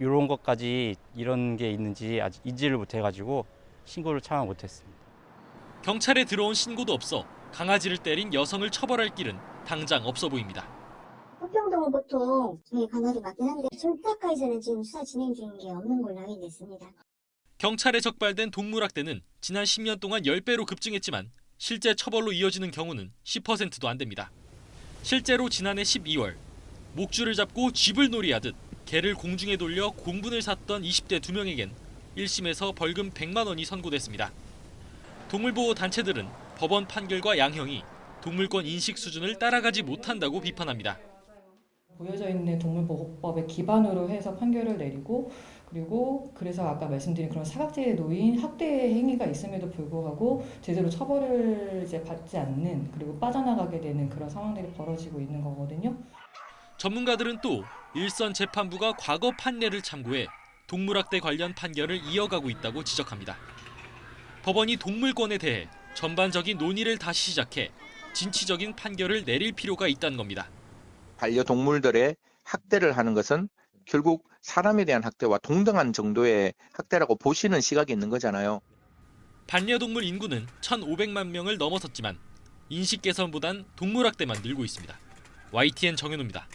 Speaker 10: 이런 것까지 이런 게 있는지 아직 인지를 못해가지고 신고를 차마 못했습니다.
Speaker 28: 경찰에 들어온 신고도 없어 강아지를 때린 여성을 처벌할 길은 당장 없어 보입니다.
Speaker 3: 부평동은 보통 저희 강력이 맞긴 한데 송파까지는 지금 수사 진행 중인 게 없는 걸로 확인됐습니다.
Speaker 28: 경찰에 적발된 동물학대는 지난 10년 동안 10배로 급증했지만 실제 처벌로 이어지는 경우는 10%도 안 됩니다. 실제로 지난해 12월 목줄을 잡고 쥐불 놀이하듯 개를 공중에 돌려 공분을 샀던 20대 2명에겐 1심에서 벌금 100만 원이 선고됐습니다. 동물보호 단체들은 법원 판결과 양형이 동물권 인식 수준을 따라가지 못한다고 비판합니다.
Speaker 4: 보여져 있는 동물보호법에 기반으로 해서 판결을 내리고 그리고 그래서 아까 말씀드린 그런 사각지대에 놓인 학대 행위가 있음에도 불구하고 제대로 처벌을 받지 않는 그리고 빠져나가게 되는 그런 상황들이 벌어지고 있는 거거든요.
Speaker 28: 전문가들은 또 일선 재판부가 과거 판례를 참고해 동물학대 관련 판결을 이어가고 있다고 지적합니다. 법원이 동물권에 대해 전반적인 논의를 다시 시작해 진취적인 판결을 내릴 필요가 있다는 겁니다.
Speaker 15: 반려동물들의 학대를 하는 것은 결국 사람에 대한 학대와 동등한 정도의 학대라고 보시는 시각이 있는 거잖아요.
Speaker 28: 반려동물 인구는 1,500만 명을 넘어섰지만 인식 개선보단 동물학대만 늘고 있습니다. YTN 정현우입니다.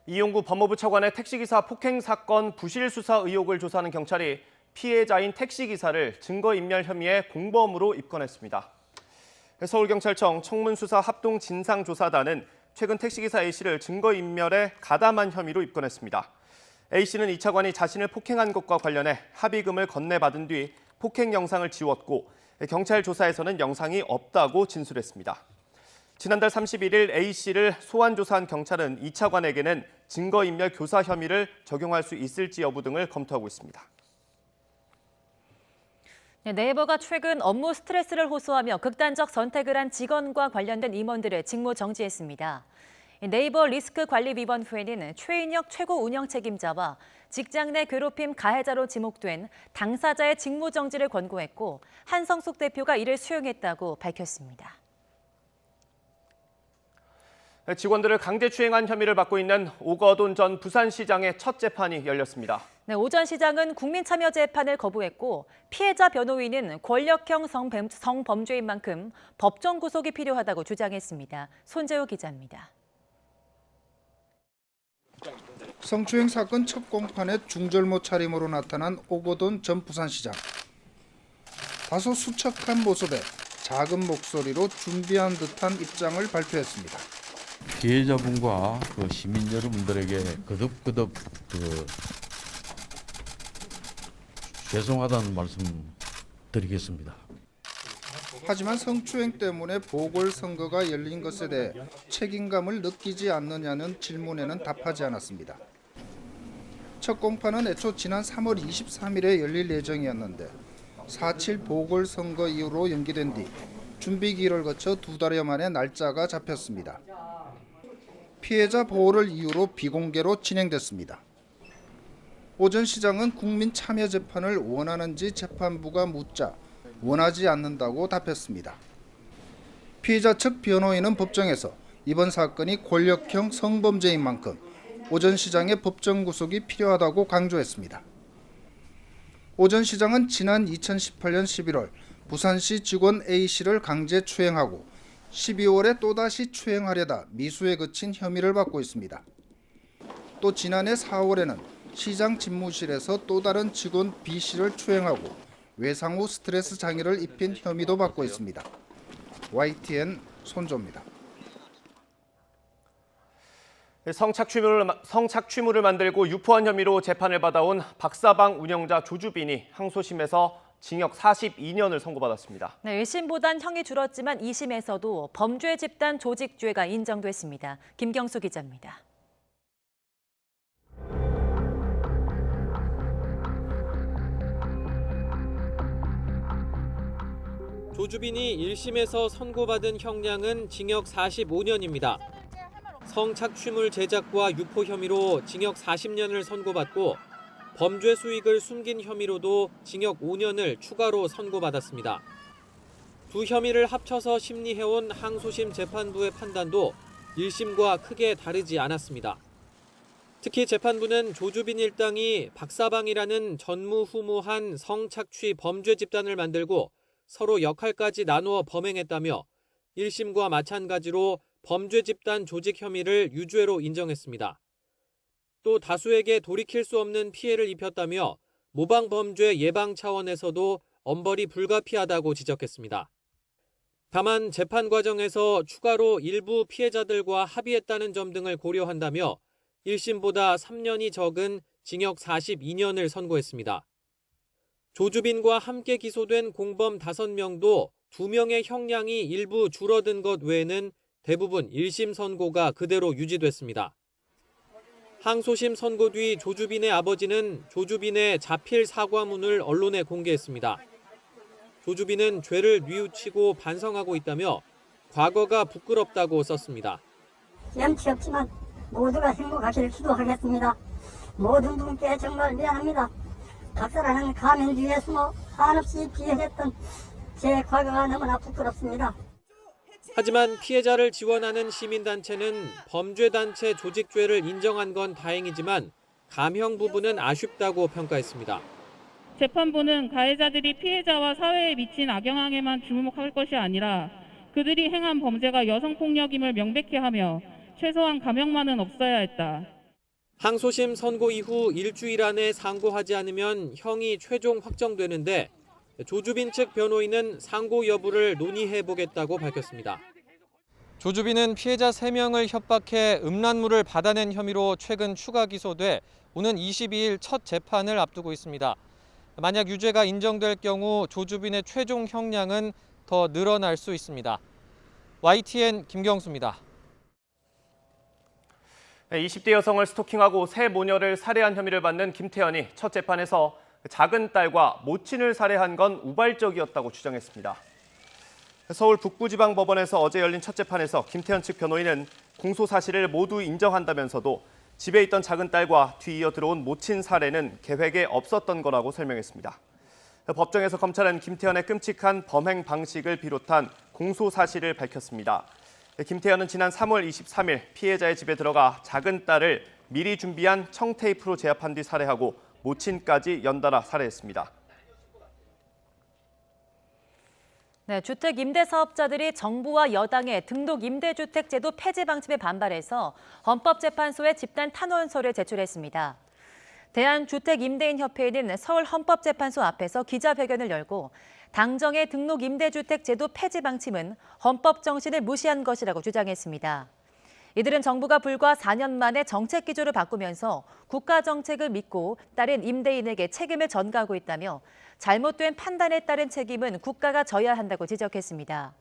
Speaker 1: 이용구 법무부 차관의 택시기사 폭행 사건 부실 수사 의혹을 조사하는 경찰이 피해자인 택시기사를 증거인멸 혐의의 공범으로 입건했습니다. 서울경찰청 청문수사 합동진상조사단은 최근 택시기사 A씨를 증거인멸에 가담한 혐의로 입건했습니다. A씨는 이 차관이 자신을 폭행한 것과 관련해 합의금을 건네받은 뒤 폭행 영상을 지웠고 경찰 조사에서는 영상이 없다고 진술했습니다. 지난달 31일 A씨를 소환 조사한 경찰은 이 차관에게는 증거인멸 교사 혐의를 적용할 수 있을지 여부 등을 검토하고 있습니다.
Speaker 2: 네이버가 최근 업무 스트레스를 호소하며 극단적 선택을 한 직원과 관련된 임원들을 직무 정지했습니다. 네이버 리스크관리위원회는 최인혁 최고 운영 책임자와 직장 내 괴롭힘 가해자로 지목된 당사자의 직무 정지를 권고했고 한성숙 대표가 이를 수용했다고 밝혔습니다.
Speaker 1: 직원들을 강제추행한 혐의를 받고 있는 오거돈 전 부산시장의 첫 재판이 열렸습니다.
Speaker 2: 오 전 시장은 국민참여 재판을 거부했고 피해자 변호인은 권력형 성범죄인 만큼 법정 구속이 필요하다고 주장했습니다. 손재호 기자입니다.
Speaker 21: 성추행 사건 첫 공판에 중절모 차림으로 나타난 오거돈 전 부산시장. 다소 수척한 모습에 작은 목소리로 준비한 듯한 입장을 발표했습니다.
Speaker 23: 피해자분과 시민 여러분들에게 거듭 죄송하다는 말씀 드리겠습니다.
Speaker 21: 하지만 성추행 때문에 보궐선거가 열린 것에 대해 책임감을 느끼지 않느냐는 질문에는 답하지 않았습니다. 첫 공판은 애초 지난 3월 23일에 열릴 예정이었는데 4.7 보궐선거 이후로 연기된 뒤 준비기일을 거쳐 2달여 만에 날짜가 잡혔습니다. 피해자 보호를 이유로 비공개로 진행됐습니다. 오 전 시장은 국민 참여 재판을 원하는지 재판부가 묻자 원하지 않는다고 답했습니다. 피해자 측 변호인은 법정에서 이번 사건이 권력형 성범죄인 만큼 오 전 시장의 법정 구속이 필요하다고 강조했습니다. 오 전 시장은 지난 2018년 11월 부산시 직원 A씨를 강제 추행하고 12월에 또다시 추행하려다 미수에 그친 혐의를 받고 있습니다. 또 지난해 4월에는 시장 집무실에서 또 다른 직원 B씨를 추행하고 외상 후 스트레스 장애를 입힌 혐의도 받고 있습니다. YTN 손조입니다.
Speaker 1: 성착취물을 만들고 유포한 혐의로 재판을 받아온 박사방 운영자 조주빈이 항소심에서 징역 42년을 선고받았습니다.
Speaker 2: 1심보단 형이 줄었지만 2심에서도 범죄 집단 조직죄가 인정됐습니다. 김경수 기자입니다.
Speaker 10: 조주빈이 1심에서 선고받은 형량은 징역 45년입니다. 성착취물 제작과 유포 혐의로 징역 40년을 선고받고 범죄 수익을 숨긴 혐의로도 징역 5년을 추가로 선고받았습니다. 두 혐의를 합쳐서 심리해온 항소심 재판부의 판단도 1심과 크게 다르지 않았습니다. 특히 재판부는 조주빈 일당이 박사방이라는 전무후무한 성착취 범죄 집단을 만들고 서로 역할까지 나누어 범행했다며 1심과 마찬가지로 범죄 집단 조직 혐의를 유죄로 인정했습니다. 또 다수에게 돌이킬 수 없는 피해를 입혔다며 모방범죄 예방 차원에서도 엄벌이 불가피하다고 지적했습니다. 다만 재판 과정에서 추가로 일부 피해자들과 합의했다는 점 등을 고려한다며 1심보다 3년이 적은 징역 42년을 선고했습니다. 조주빈과 함께 기소된 공범 5명도 2명의 형량이 일부 줄어든 것 외에는 대부분 1심 선고가 그대로 유지됐습니다. 항소심 선고 뒤 조주빈의 아버지는 조주빈의 자필 사과문을 언론에 공개했습니다. 조주빈은 죄를 뉘우치고 반성하고 있다며 과거가 부끄럽다고 썼습니다.
Speaker 5: 염치 없지만 모두가 행복하기를 기도하겠습니다. 모든 분께 정말 미안합니다. 박사라는 가면 뒤에 숨어 한없이 비행했던 제 과거가 너무나 부끄럽습니다.
Speaker 10: 하지만 피해자를 지원하는 시민단체는 범죄단체 조직죄를 인정한 건 다행이지만 감형 부분은 아쉽다고 평가했습니다.
Speaker 6: 재판부는 가해자들이 피해자와 사회에 미친 악영향에만 주목할 것이 아니라 그들이 행한 범죄가 여성폭력임을 명백히 하며 최소한 감형만은 없어야 했다.
Speaker 10: 항소심 선고 이후 일주일 안에 상고하지 않으면 형이 최종 확정되는데 조주빈 측 변호인은 상고 여부를 논의해보겠다고 밝혔습니다. 조주빈은 피해자 3명을 협박해 음란물을 받아낸 혐의로 최근 추가 기소돼 오는 22일 첫 재판을 앞두고 있습니다. 만약 유죄가 인정될 경우 조주빈의 최종 형량은 더 늘어날 수 있습니다. YTN 김경수입니다.
Speaker 1: 20대 여성을 스토킹하고 새 모녀를 살해한 혐의를 받는 김태현이 첫 재판에서 작은 딸과 모친을 살해한 건 우발적이었다고 주장했습니다. 서울 북부지방법원에서 어제 열린 첫 재판에서 김태현 측 변호인은 공소 사실을 모두 인정한다면서도 집에 있던 작은 딸과 뒤이어 들어온 모친 살해는 계획에 없었던 거라고 설명했습니다. 법정에서 검찰은 김태현의 끔찍한 범행 방식을 비롯한 공소 사실을 밝혔습니다. 김태현은 지난 3월 23일 피해자의 집에 들어가 작은 딸을 미리 준비한 청테이프로 제압한 뒤 살해하고 모친까지 연달아 살해했습니다.
Speaker 2: 네, 주택 임대 사업자들이 정부와 여당의 등록 임대주택 제도 폐지 방침에 반발해서 헌법재판소에 집단 탄원서를 제출했습니다. 대한주택임대인협회는 서울헌법재판소 앞에서 기자회견을 열고 당정의 등록 임대주택 제도 폐지 방침은 헌법 정신을 무시한 것이라고 주장했습니다. 이들은 정부가 불과 4년 만에 정책 기조를 바꾸면서 국가 정책을 믿고 따른 임대인에게 책임을 전가하고 있다며 잘못된 판단에 따른 책임은 국가가 져야 한다고 지적했습니다.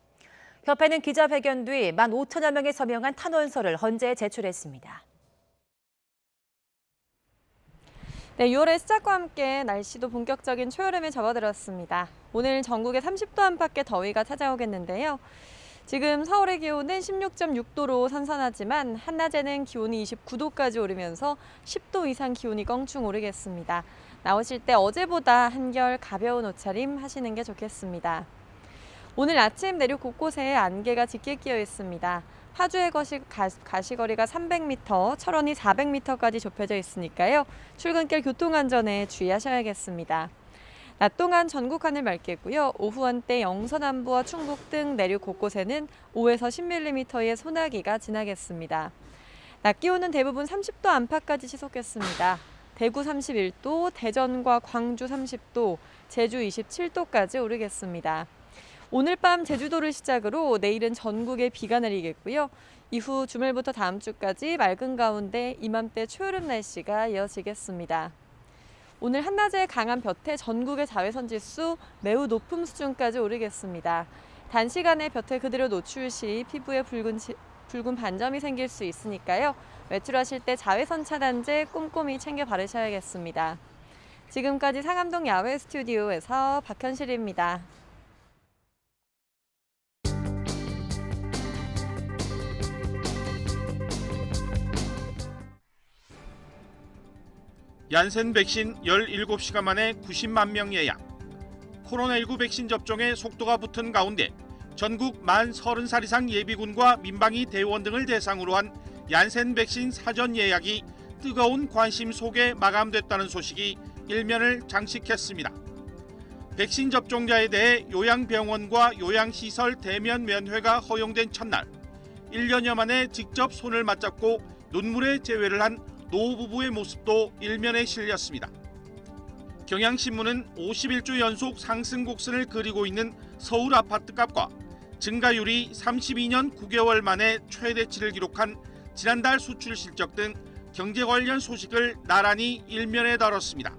Speaker 2: 협회는 기자회견 뒤 15,000여 명이 서명한 탄원서를 헌재에 제출했습니다.
Speaker 7: 네, 6월의 시작과 함께 날씨도 본격적인 초여름에 접어들었습니다. 오늘 전국에 30도 안팎의 더위가 찾아오겠는데요. 지금 서울의 기온은 16.6도로 선선하지만 한낮에는 기온이 29도까지 오르면서 10도 이상 기온이 껑충 오르겠습니다. 나오실 때 어제보다 한결 가벼운 옷차림 하시는 게 좋겠습니다. 오늘 아침 내륙 곳곳에 안개가 짙게 끼어 있습니다. 파주의 가시거리가 300m, 철원이 400m까지 좁혀져 있으니까요. 출근길 교통안전에 주의하셔야겠습니다. 낮 동안 전국 하늘 맑겠고요. 오후 한때 영서 남부와 충북 등 내륙 곳곳에는 5에서 10mm의 소나기가 지나겠습니다. 낮 기온은 대부분 30도 안팎까지 치솟겠습니다. 대구 31도, 대전과 광주 30도, 제주 27도까지 오르겠습니다. 오늘 밤 제주도를 시작으로 내일은 전국에 비가 내리겠고요. 이후 주말부터 다음 주까지 맑은 가운데 이맘때 초여름 날씨가 이어지겠습니다. 오늘 한낮에 강한 볕에 전국의 자외선 지수 매우 높은 수준까지 오르겠습니다. 단시간에 볕에 그대로 노출 시 피부에 붉은 반점이 생길 수 있으니까요. 외출하실 때 자외선 차단제 꼼꼼히 챙겨 바르셔야겠습니다. 지금까지 상암동 야외 스튜디오에서 박현실입니다.
Speaker 8: 얀센 백신 17시간 만에 90만 명 예약. 코로나19 백신 접종에 속도가 붙은 가운데 전국 만 30살 이상 예비군과 민방위 대원 등을 대상으로 한 얀센 백신 사전 예약이 뜨거운 관심 속에 마감됐다는 소식이 일면을 장식했습니다. 백신 접종자에 대해 요양병원과 요양시설 대면 면회가 허용된 첫날 1년여 만에 직접 손을 맞잡고 눈물의 재회를 한 노부부의 모습도 일면에 실렸습니다. 경향신문은 51주 연속 상승 곡선을 그리고 있는 서울 아파트값과 증가율이 32년 9개월 만에 최대치를 기록한 지난달 수출 실적 등 경제 관련 소식을 나란히 일면에 다뤘습니다.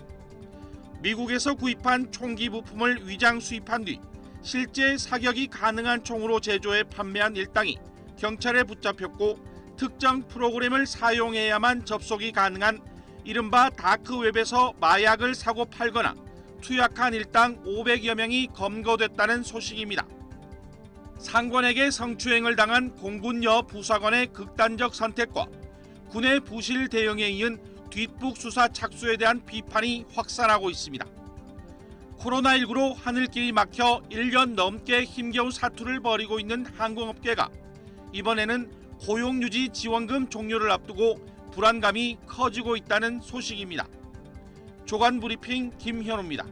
Speaker 8: 미국에서 구입한 총기 부품을 위장 수입한 뒤 실제 사격이 가능한 총으로 제조해 판매한 일당이 경찰에 붙잡혔고 특정 프로그램을 사용해야만 접속이 가능한 이른바 다크웹에서 마약을 사고 팔거나 투약한 일당 500여 명이 검거됐다는 소식입니다. 상관에게 성추행을 당한 공군 여 부사관의 극단적 선택과 군의 부실 대응에 이은 뒷북 수사 착수에 대한 비판이 확산하고 있습니다. 코로나19로 하늘길이 막혀 1년 넘게 힘겨운 사투를 벌이고 있는 항공업계가 이번에는 고용유지 지원금 종료를 앞두고 불안감이 커지고 있다는 소식입니다. 조간브리핑 김현우입니다.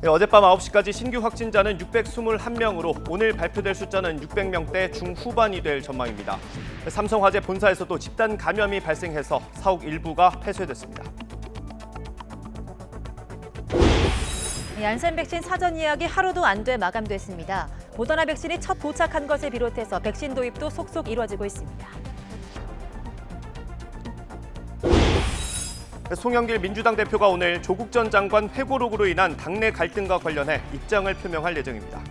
Speaker 1: 어젯밤 9시까지 신규 확진자는 621명으로 오늘 발표될 숫자는 600명대 중후반이 될 전망입니다. 삼성화재 본사에서도 집단 감염이 발생해서 사옥 일부가 폐쇄됐습니다.
Speaker 2: 얀센 백신 사전 예약이 하루도 안 돼 마감됐습니다. 모더나 백신이 첫 도착한 것을 비롯해서 백신 도입도 속속 이루어지고 있습니다.
Speaker 1: 송영길 민주당 대표가 오늘 조국 전 장관 회고록으로 인한 당내 갈등과 관련해 입장을 표명할 예정입니다.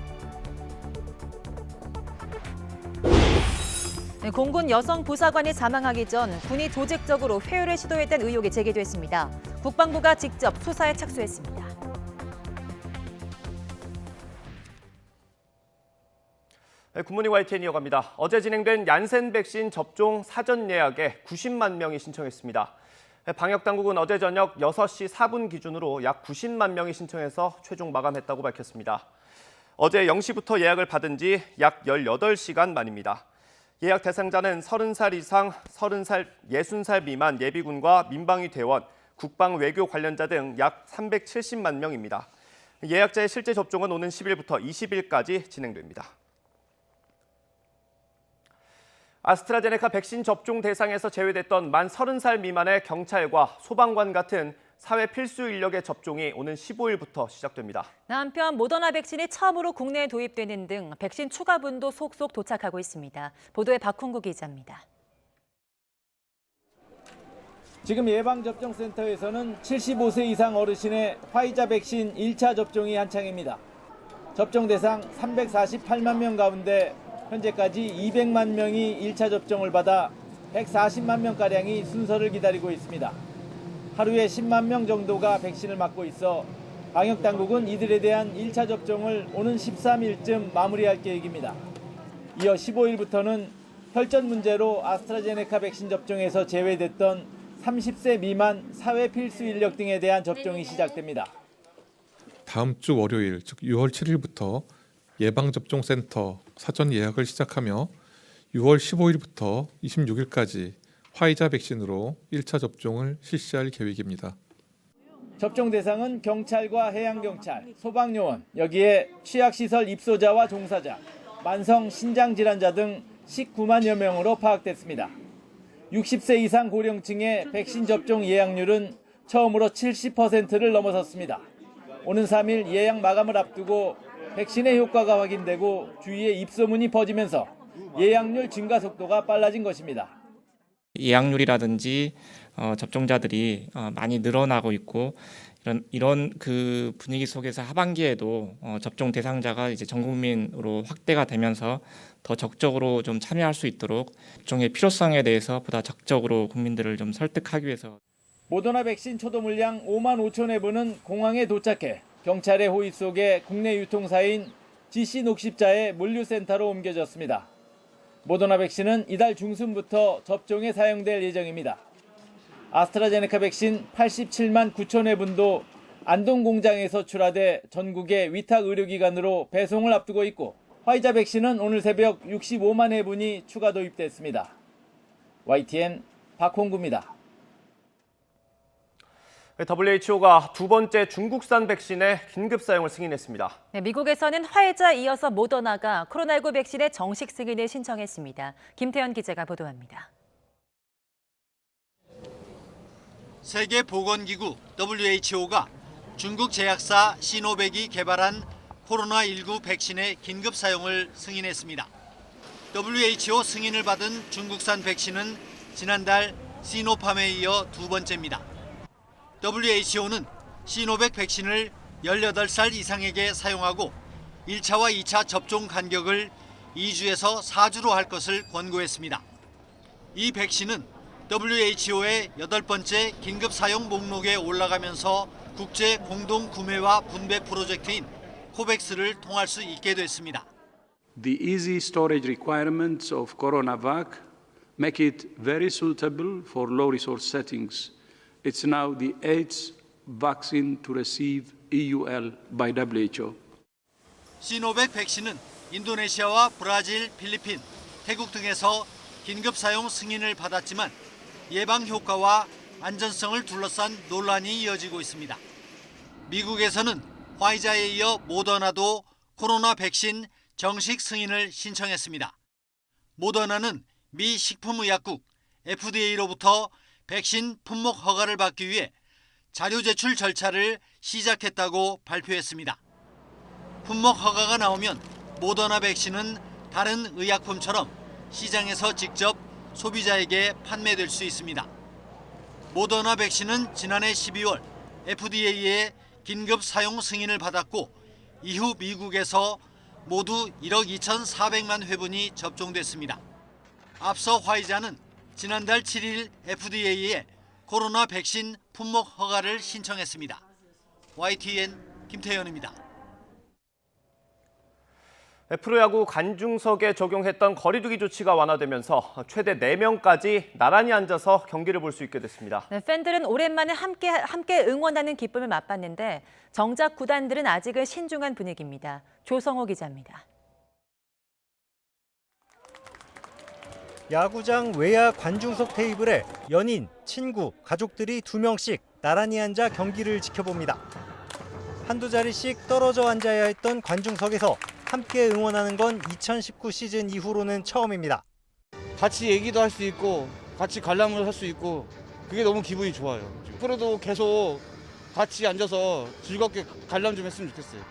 Speaker 2: 공군 여성 부사관이 사망하기 전 군이 조직적으로 회유를 시도했다는 의혹이 제기됐습니다. 국방부가 직접 수사에 착수했습니다.
Speaker 1: 굿모닝 YTN 이어갑니다. 어제 진행된 얀센 백신 접종 사전 예약에 90만 명이 신청했습니다. 방역당국은 어제 저녁 6시 4분 기준으로 약 90만 명이 신청해서 최종 마감했다고 밝혔습니다. 어제 0시부터 예약을 받은 지 약 18시간 만입니다. 예약 대상자는 30살 이상, 60살 미만 예비군과 민방위 대원, 국방 외교 관련자 등 약 370만 명입니다. 예약자의 실제 접종은 오는 10일부터 20일까지 진행됩니다. 아스트라제네카 백신 접종 대상에서 제외됐던 만 30살 미만의 경찰과 소방관 같은 사회 필수 인력의 접종이 오는 15일부터 시작됩니다.
Speaker 2: 한편 모더나 백신이 처음으로 국내에 도입되는 등 백신 추가분도 속속 도착하고 있습니다. 보도에 박홍구 기자입니다.
Speaker 9: 지금 예방접종센터에서는 75세 이상 어르신의 화이자 백신 1차 접종이 한창입니다. 접종 대상 348만 명 가운데 현재까지 200만 명이 1차 접종을 받아 140만 명가량이 순서를 기다리고 있습니다. 하루에 10만 명 정도가 백신을 맞고 있어 방역당국은 이들에 대한 1차 접종을 오는 13일쯤 마무리할 계획입니다. 이어 15일부터는 혈전 문제로 아스트라제네카 백신 접종에서 제외됐던 30세 미만 사회 필수 인력 등에 대한 접종이 시작됩니다.
Speaker 11: 다음 주 월요일, 즉 6월 7일부터 예방접종센터 사전 예약을 시작하며 6월 15일부터 26일까지 화이자 백신으로 1차 접종을 실시할 계획입니다.
Speaker 9: 접종 대상은 경찰과 해양경찰, 소방요원, 여기에 취약시설 입소자와 종사자, 만성 신장질환자 등 19만여 명으로 파악됐습니다. 60세 이상 고령층의 백신 접종 예약률은 처음으로 70%를 넘어섰습니다. 오는 3일 예약 마감을 앞두고 백신의 효과가 확인되고 주위에 입소문이 퍼지면서 예약률 증가 속도가 빨라진 것입니다.
Speaker 12: 예약률이라든지 접종자들이 많이 늘어나고 있고 이런 그 분위기 속에서 하반기에도 접종 대상자가 이제 전 국민으로 확대가 되면서 더 적극적으로 좀 참여할 수 있도록 접종의 필요성에 대해서 보다 적극적으로 국민들을 좀 설득하기 위해서
Speaker 9: 모더나 백신 초도 물량 5만 5천 회분은 공항에 도착해 경찰의 호의 속에 국내 유통사인 GC 녹십자의 물류센터로 옮겨졌습니다. 모더나 백신은 이달 중순부터 접종에 사용될 예정입니다. 아스트라제네카 백신 87만 9천 회분도 안동 공장에서 출하돼 전국의 위탁 의료기관으로 배송을 앞두고 있고 화이자 백신은 오늘 새벽 65만 회분이 추가 도입됐습니다. YTN 박홍구입니다.
Speaker 1: WHO가 두 번째 중국산 백신의 긴급 사용을 승인했습니다.
Speaker 2: 네, 미국에서는 화이자에 이어서 모더나가 코로나19 백신의 정식 승인을 신청했습니다. 김태현 기자가 보도합니다.
Speaker 13: 세계보건기구 WHO가 중국 제약사 시노백이 개발한 코로나19 백신의 긴급 사용을 승인했습니다. WHO 승인을 받은 중국산 백신은 지난달 시노팜에 이어 두 번째입니다. WHO는 시노백 백신을 18살 이상에게 사용하고 1차와 2차 접종 간격을 2주에서 4주로 할 것을 권고했습니다. 이 백신은 WHO의 8번째 긴급 사용 목록에 올라가면서 국제 공동 구매와 분배 프로젝트인 코백스를 통할 수 있게 됐습니다.
Speaker 14: The easy storage requirements of CoronaVac make it very suitable for low resource settings. It's now the 8th vaccine to receive EUL by WHO.
Speaker 13: 시노백 백신은 인도네시아와 브라질, 필리핀, 태국 등에서 긴급 사용 승인을 받았지만 예방 효과와 안전성을 둘러싼 논란이 이어지고 있습니다. 미국에서는 화이자에 이어 모더나도 코로나 백신 정식 승인을 신청했습니다. 모더나는 미 식품의약국 FDA로부터 백신 품목 허가를 받기 위해 자료 제출 절차를 시작했다고 발표했습니다. 품목 허가가 나오면 모더나 백신은 다른 의약품처럼 시장에서 직접 소비자에게 판매될 수 있습니다. 모더나 백신은 지난해 12월 FDA의 긴급 사용 승인을 받았고 이후 미국에서 모두 1억 2,400만 회분이 접종됐습니다. 앞서 화이자는 지난달 7일 FDA에 코로나 백신 품목 허가를 신청했습니다. YTN 김태현입니다.
Speaker 1: 프로야구 관중석에 적용했던 거리두기 조치가 완화되면서 최대 4명까지 나란히 앉아서 경기를 볼 수 있게 됐습니다.
Speaker 2: 네, 팬들은 오랜만에 함께 응원하는 기쁨을 맛봤는데 정작 구단들은 아직은 신중한 분위기입니다. 조성호 기자입니다.
Speaker 16: 야구장 외야 관중석 테이블에 연인, 친구, 가족들이 2명씩 나란히 앉아 경기를 지켜봅니다. 한두 자리씩 떨어져 앉아야 했던 관중석에서 함께 응원하는 건 2019 시즌 이후로는 처음입니다.
Speaker 18: 같이 얘기도 할 수 있고 같이 관람을 할 수 있고 그게 너무 기분이 좋아요. 앞으로도 계속 같이 앉아서 즐겁게 관람 좀 했으면 좋겠어요.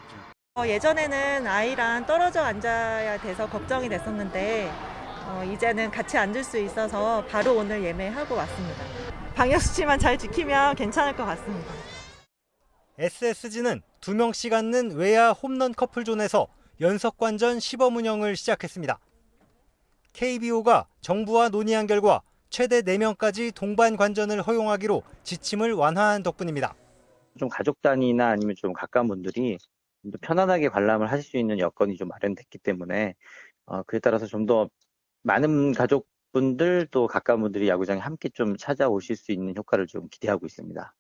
Speaker 19: 예전에는 아이랑 떨어져 앉아야 돼서 걱정이 됐었는데 이제는 같이 앉을 수 있어서 바로 오늘 예매하고 왔습니다. 방역수칙만 잘 지키면 괜찮을 것 같습니다.
Speaker 16: SSG는 2명씩 앉는 외야 홈런 커플존에서 연석관전 시범 운영을 시작했습니다. KBO가 정부와 논의한 결과 최대 4명까지 동반 관전을 허용하기로 지침을 완화한 덕분입니다.
Speaker 24: 좀 가족 단위나 아니면 좀 가까운 분들이 좀 더 편안하게 관람을 하실 수 있는 여건이 좀 마련됐기 때문에 그에 따라서 좀 더 많은 가족분들 또 가까운 분들이 야구장에 함께 좀 찾아오실 수 있는 효과를 좀 기대하고 있습니다.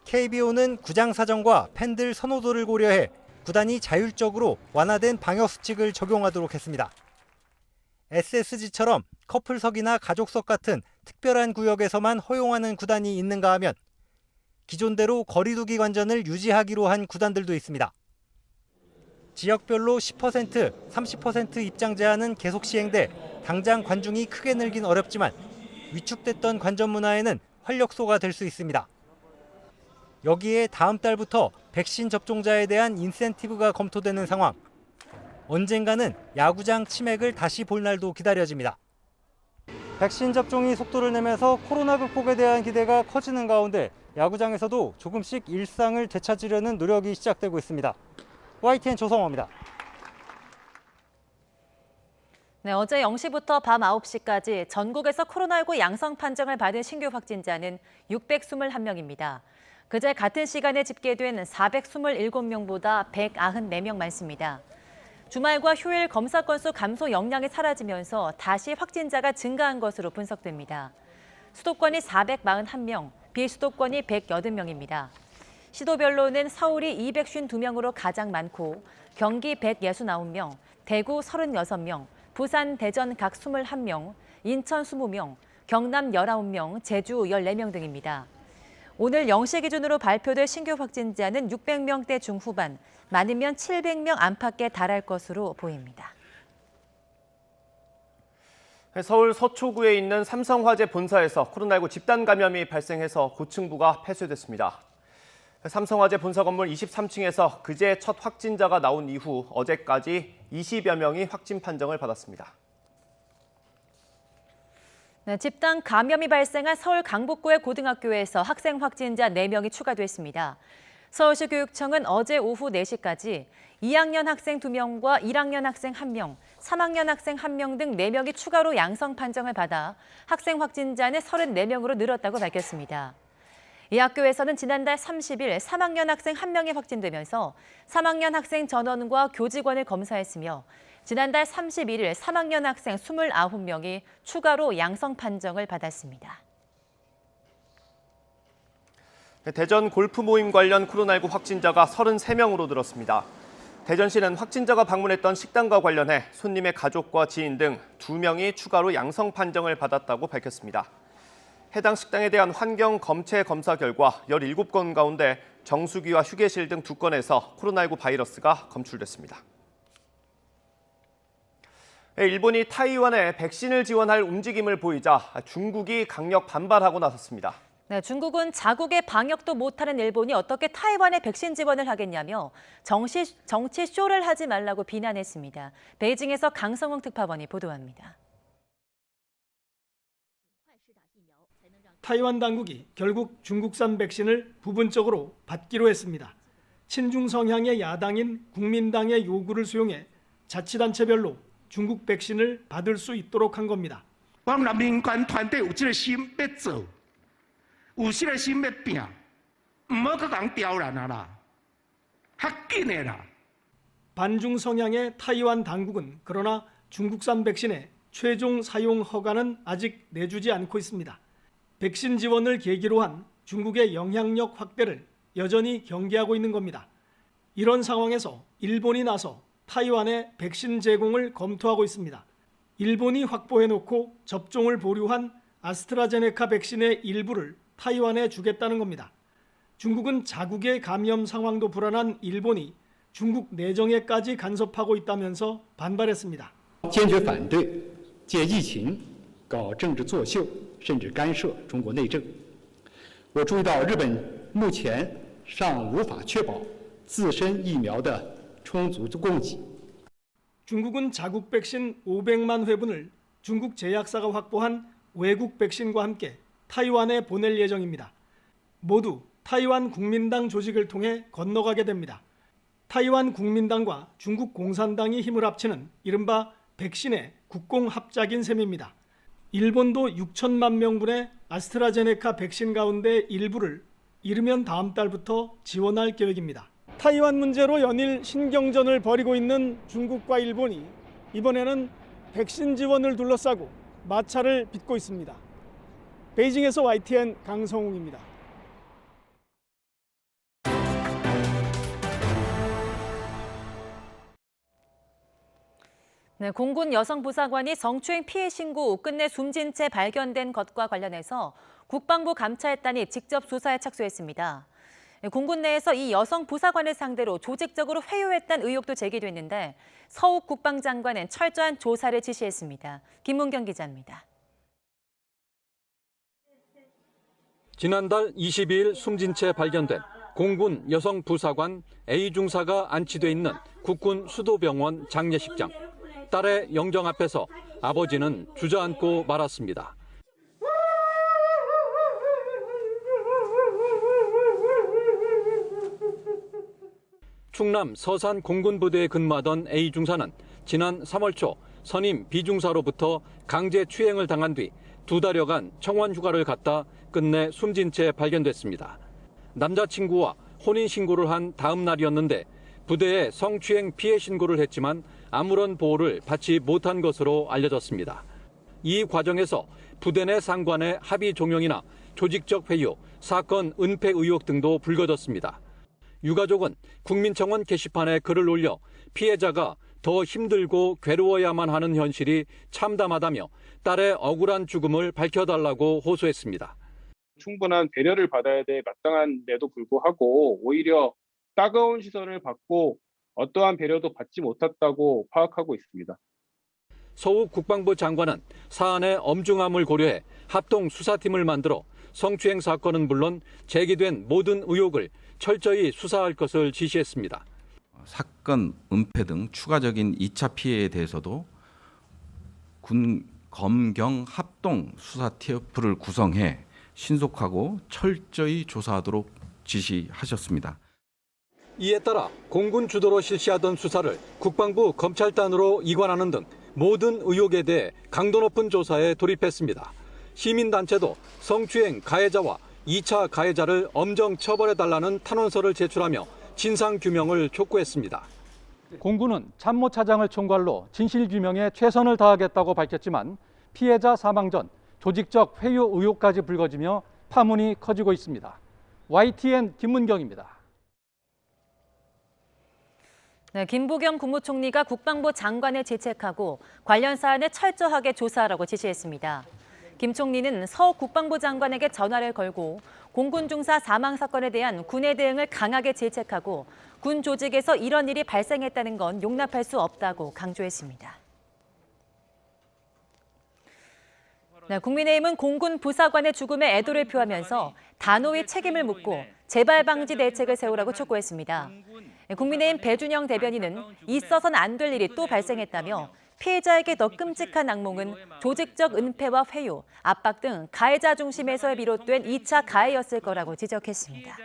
Speaker 16: KBO는 구장 사정과 팬들 선호도를 고려해 구단이 자율적으로 완화된 방역 수칙을 적용하도록 했습니다. SSG처럼 커플석이나 가족석 같은 특별한 구역에서만 허용하는 구단이 있는가 하면 기존대로 거리두기 관전을 유지하기로 한 구단들도 있습니다. 지역별로 10%, 30% 입장 제한은 계속 시행돼 당장 관중이 크게 늘긴 어렵지만 위축됐던 관전 문화에는 활력소가 될 수 있습니다. 여기에 다음 달부터 백신 접종자에 대한 인센티브가 검토되는 상황. 언젠가는 야구장 치맥을 다시 볼 날도 기다려집니다. 백신 접종이 속도를 내면서 코로나 극복에 대한 기대가 커지는 가운데 야구장에서도 조금씩 일상을 되찾으려는 노력이 시작되고 있습니다. YTN 조성호입니다.
Speaker 2: 네, 어제 0시부터 밤 9시까지 전국에서 코로나19 양성 판정을 받은 신규 확진자는 621명입니다. 그제 같은 시간에 집계된 427명보다 194명 많습니다. 주말과 휴일 검사 건수 감소 영향이 사라지면서 다시 확진자가 증가한 것으로 분석됩니다. 수도권이 441명, 비수도권이 180명입니다. 시도별로는 서울이 252명으로 가장 많고 경기 169명, 대구 36명, 부산, 대전 각 21명, 인천 20명, 경남 19명, 제주 14명 등입니다. 오늘 0시 기준으로 발표될 신규 확진자는 600명대 중후반, 많으면 700명 안팎에 달할 것으로 보입니다.
Speaker 1: 서울 서초구에 있는 삼성화재 본사에서 코로나19 집단 감염이 발생해서 고층부가 폐쇄됐습니다. 삼성화재 본사 건물 23층에서 그제 첫 확진자가 나온 이후 어제까지 20여 명이 확진 판정을 받았습니다.
Speaker 2: 네, 집단 감염이 발생한 서울 강북구의 고등학교에서 학생 확진자 4명이 추가됐습니다. 서울시 교육청은 어제 오후 4시까지 2학년 학생 2명과 1학년 학생 1명, 3학년 학생 1명 등 4명이 추가로 양성 판정을 받아 학생 확진자는 34명으로 늘었다고 밝혔습니다. 이 학교에서는 지난달 30일 3학년 학생 1명이 확진되면서 3학년 학생 전원과 교직원을 검사했으며 지난달 31일 3학년 학생 29명이 추가로 양성 판정을 받았습니다.
Speaker 1: 대전 골프 모임 관련 코로나19 확진자가 33명으로 늘었습니다. 대전시는 확진자가 방문했던 식당과 관련해 손님의 가족과 지인 등 2명이 추가로 양성 판정을 받았다고 밝혔습니다. 해당 식당에 대한 환경 검체 검사 결과 17건 가운데 정수기와 휴게실 등 2건에서 코로나19 바이러스가 검출됐습니다. 일본이 타이완에 백신을 지원할 움직임을 보이자 중국이 강력 반발하고 나섰습니다.
Speaker 2: 네, 중국은 자국의 방역도 못하는 일본이 어떻게 타이완에 백신 지원을 하겠냐며 정치 쇼를 하지 말라고 비난했습니다. 베이징에서 강성웅 특파원이 보도합니다.
Speaker 3: 타이완 당국이 결국 중국산 백신을 부분적으로 받기로 했습니다. 친중 성향의 야당인 국민당의 요구를 수용해 자치단체별로 중국 백신을 받을 수 있도록 한 겁니다. 반중 성향의 타이완 당국은 그러나 중국산 백신의 최종 사용 허가는 아직 내주지 않고 있습니다. 백신 지원을 계기로 한 중국의 영향력 확대를 여전히 경계하고 있는 겁니다. 이런 상황에서 일본이 나서 타이완에 백신 제공을 검토하고 있습니다. 일본이 확보해놓고 접종을 보류한 아스트라제네카 백신의 일부를 타이완에 주겠다는 겁니다. 중국은 자국의 감염 상황도 불안한 일본이 중국 내정에까지 간섭하고 있다면서 반발했습니다.
Speaker 4: 坚决反对借疫情搞政治作秀，甚至干涉中国内政。我注意到日本目前尚无法确保自身疫苗的充足供给。
Speaker 3: 중국은 자국 백신 500만 회분을 중국 제약사가 확보한 외국 백신과 함께 타이완에 보낼 예정입니다. 모두 타이완 국민당 조직을 통해 건너가게 됩니다. 타이완 국민당과 중국 공산당이 힘을 합치는 이른바 백신의 국공합작인 셈입니다. 일본도 6천만 명분의 아스트라제네카 백신 가운데 일부를 이르면 다음 달부터 지원할 계획입니다. 타이완 문제로 연일 신경전을 벌이고 있는 중국과 일본이 이번에는 백신 지원을 둘러싸고 마찰을 빚고 있습니다. 베이징에서 YTN 강성웅입니다.
Speaker 2: 네, 공군 여성부사관이 성추행 피해 신고 끝내 숨진 채 발견된 것과 관련해서 국방부 감찰단이 직접 수사에 착수했습니다. 공군 내에서 이 여성 부사관을 상대로 조직적으로 회유했다는 의혹도 제기됐는데 서욱 국방장관은 철저한 조사를 지시했습니다. 김문경 기자입니다.
Speaker 17: 지난달 22일 숨진 채 발견된 공군 여성 부사관 A 중사가 안치돼 있는 국군 수도병원 장례식장. 딸의 영정 앞에서 아버지는 주저앉고 말았습니다. 충남 서산 공군부대에 근무하던 A 중사는 지난 3월 초 선임 B 중사로부터 강제 추행을 당한 뒤 2달여간 청원 휴가를 갔다 끝내 숨진 채 발견됐습니다. 남자친구와 혼인신고를 한 다음 날이었는데 부대에 성추행 피해 신고를 했지만 아무런 보호를 받지 못한 것으로 알려졌습니다. 이 과정에서 부대 내 상관의 합의 종용이나 조직적 회유, 사건 은폐 의혹 등도 불거졌습니다. 유가족은 국민청원 게시판에 글을 올려 피해자가 더 힘들고 괴로워야만 하는 현실이 참담하다며 딸의 억울한 죽음을 밝혀달라고 호소했습니다.
Speaker 15: 충분한 배려를 받아야 돼 마땅한데도 불구하고 오히려 따가운 시선을 받고 어떠한 배려도 받지 못했다고 파악하고 있습니다.
Speaker 17: 서욱 국방부 장관은 사안의 엄중함을 고려해 합동 수사팀을 만들어 성추행 사건은 물론 제기된 모든 의혹을 철저히 수사할 것을 지시했습니다.
Speaker 20: 사건 은폐 등 추가적인 2차 피해에 대해서도 군 검경 합동 수사팀을 구성해 신속하고 철저히 조사하도록 지시하셨습니다.
Speaker 17: 이에 따라 공군 주도로 실시하던 수사를 국방부 검찰단으로 이관하는 등 모든 의혹에 대해 강도 높은 조사에 돌입했습니다. 시민단체도 성추행 가해자와 2차 가해자를 엄정 처벌해달라는 탄원서를 제출하며 진상규명을 촉구했습니다.
Speaker 22: 공군은 참모차장을 총괄로 진실규명에 최선을 다하겠다고 밝혔지만 피해자 사망 전 조직적 회유 의혹까지 불거지며 파문이 커지고 있습니다. YTN 김문경입니다.
Speaker 2: 네, 김부겸 국무총리가 국방부 장관을 질책하고 관련 사안을 철저하게 조사하라고 지시했습니다. 김 총리는 서욱 국방부 장관에게 전화를 걸고 공군 중사 사망 사건에 대한 군의 대응을 강하게 질책하고 군 조직에서 이런 일이 발생했다는 건 용납할 수 없다고 강조했습니다. 네, 국민의힘은 공군 부사관의 죽음에 애도를 표하면서 단호히 책임을 묻고 재발 방지 대책을 세우라고 촉구했습니다. 국민의힘 배준영 대변인은 있어서는 안 될 일이 또 발생했다며 피해자에게 더 끔찍한 악몽은 조직적 은폐와 회유, 압박 등 가해자 중심에서 비롯된 2차 가해였을 거라고 지적했습니다.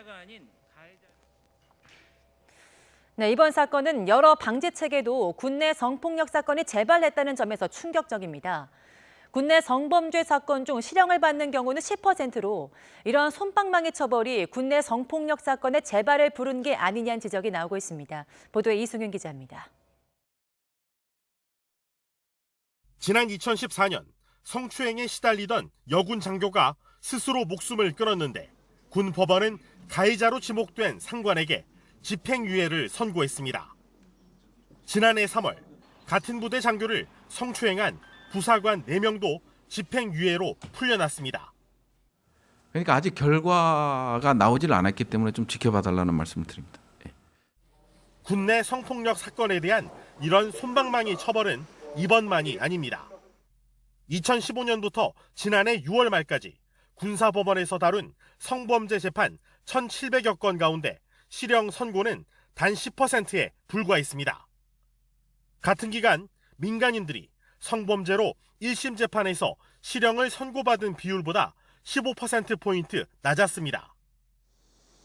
Speaker 2: 네, 이번 사건은 여러 방지책에도 군내 성폭력 사건이 재발했다는 점에서 충격적입니다. 군내 성범죄 사건 중 실형을 받는 경우는 10%로 이런 솜방망이 처벌이 군내 성폭력 사건의 재발을 부른 게 아니냐는 지적이 나오고 있습니다. 보도에 이승윤 기자입니다.
Speaker 23: 지난 2014년 성추행에 시달리던 여군 장교가 스스로 목숨을 끊었는데 군 법원은 가해자로 지목된 상관에게 집행유예를 선고했습니다. 지난해 3월 같은 부대 장교를 성추행한 부사관 4명도 집행유예로 풀려났습니다.
Speaker 20: 그러니까 아직 결과가 나오질 않았기 때문에 좀 지켜봐달라는 말씀을 드립니다. 네.
Speaker 23: 군내 성폭력 사건에 대한 이런 솜방망이 처벌은 이번만이 아닙니다. 2015년부터 지난해 6월 말까지 군사법원에서 다룬 성범죄 재판 1,700여 건 가운데 실형 선고는 단 10%에 불과했습니다. 같은 기간 민간인들이 성범죄로 1심 재판에서 실형을 선고받은 비율보다 15%포인트 낮았습니다.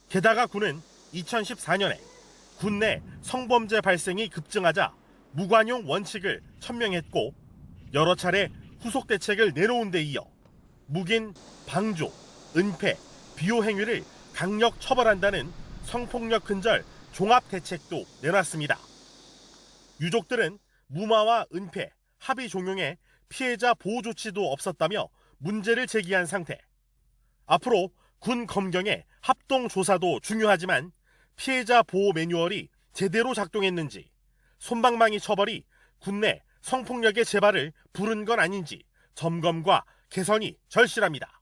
Speaker 23: 게다가 군은 2014년에 군내 성범죄 발생이 급증하자 무관용 원칙을 천명했고 여러 차례 후속 대책을 내놓은 데 이어 묵인, 방조, 은폐, 비호 행위를 강력 처벌한다는 성폭력 근절 종합 대책도 내놨습니다. 유족들은 무마와 은폐, 합의 종용에 피해자 보호 조치도 없었다며 문제를 제기한 상태. 앞으로 군 검경의 합동 조사도 중요하지만 피해자 보호 매뉴얼이 제대로 작동했는지 솜방망이 처벌이 군내 성폭력의 재발을 부른 건 아닌지 점검과 개선이 절실합니다.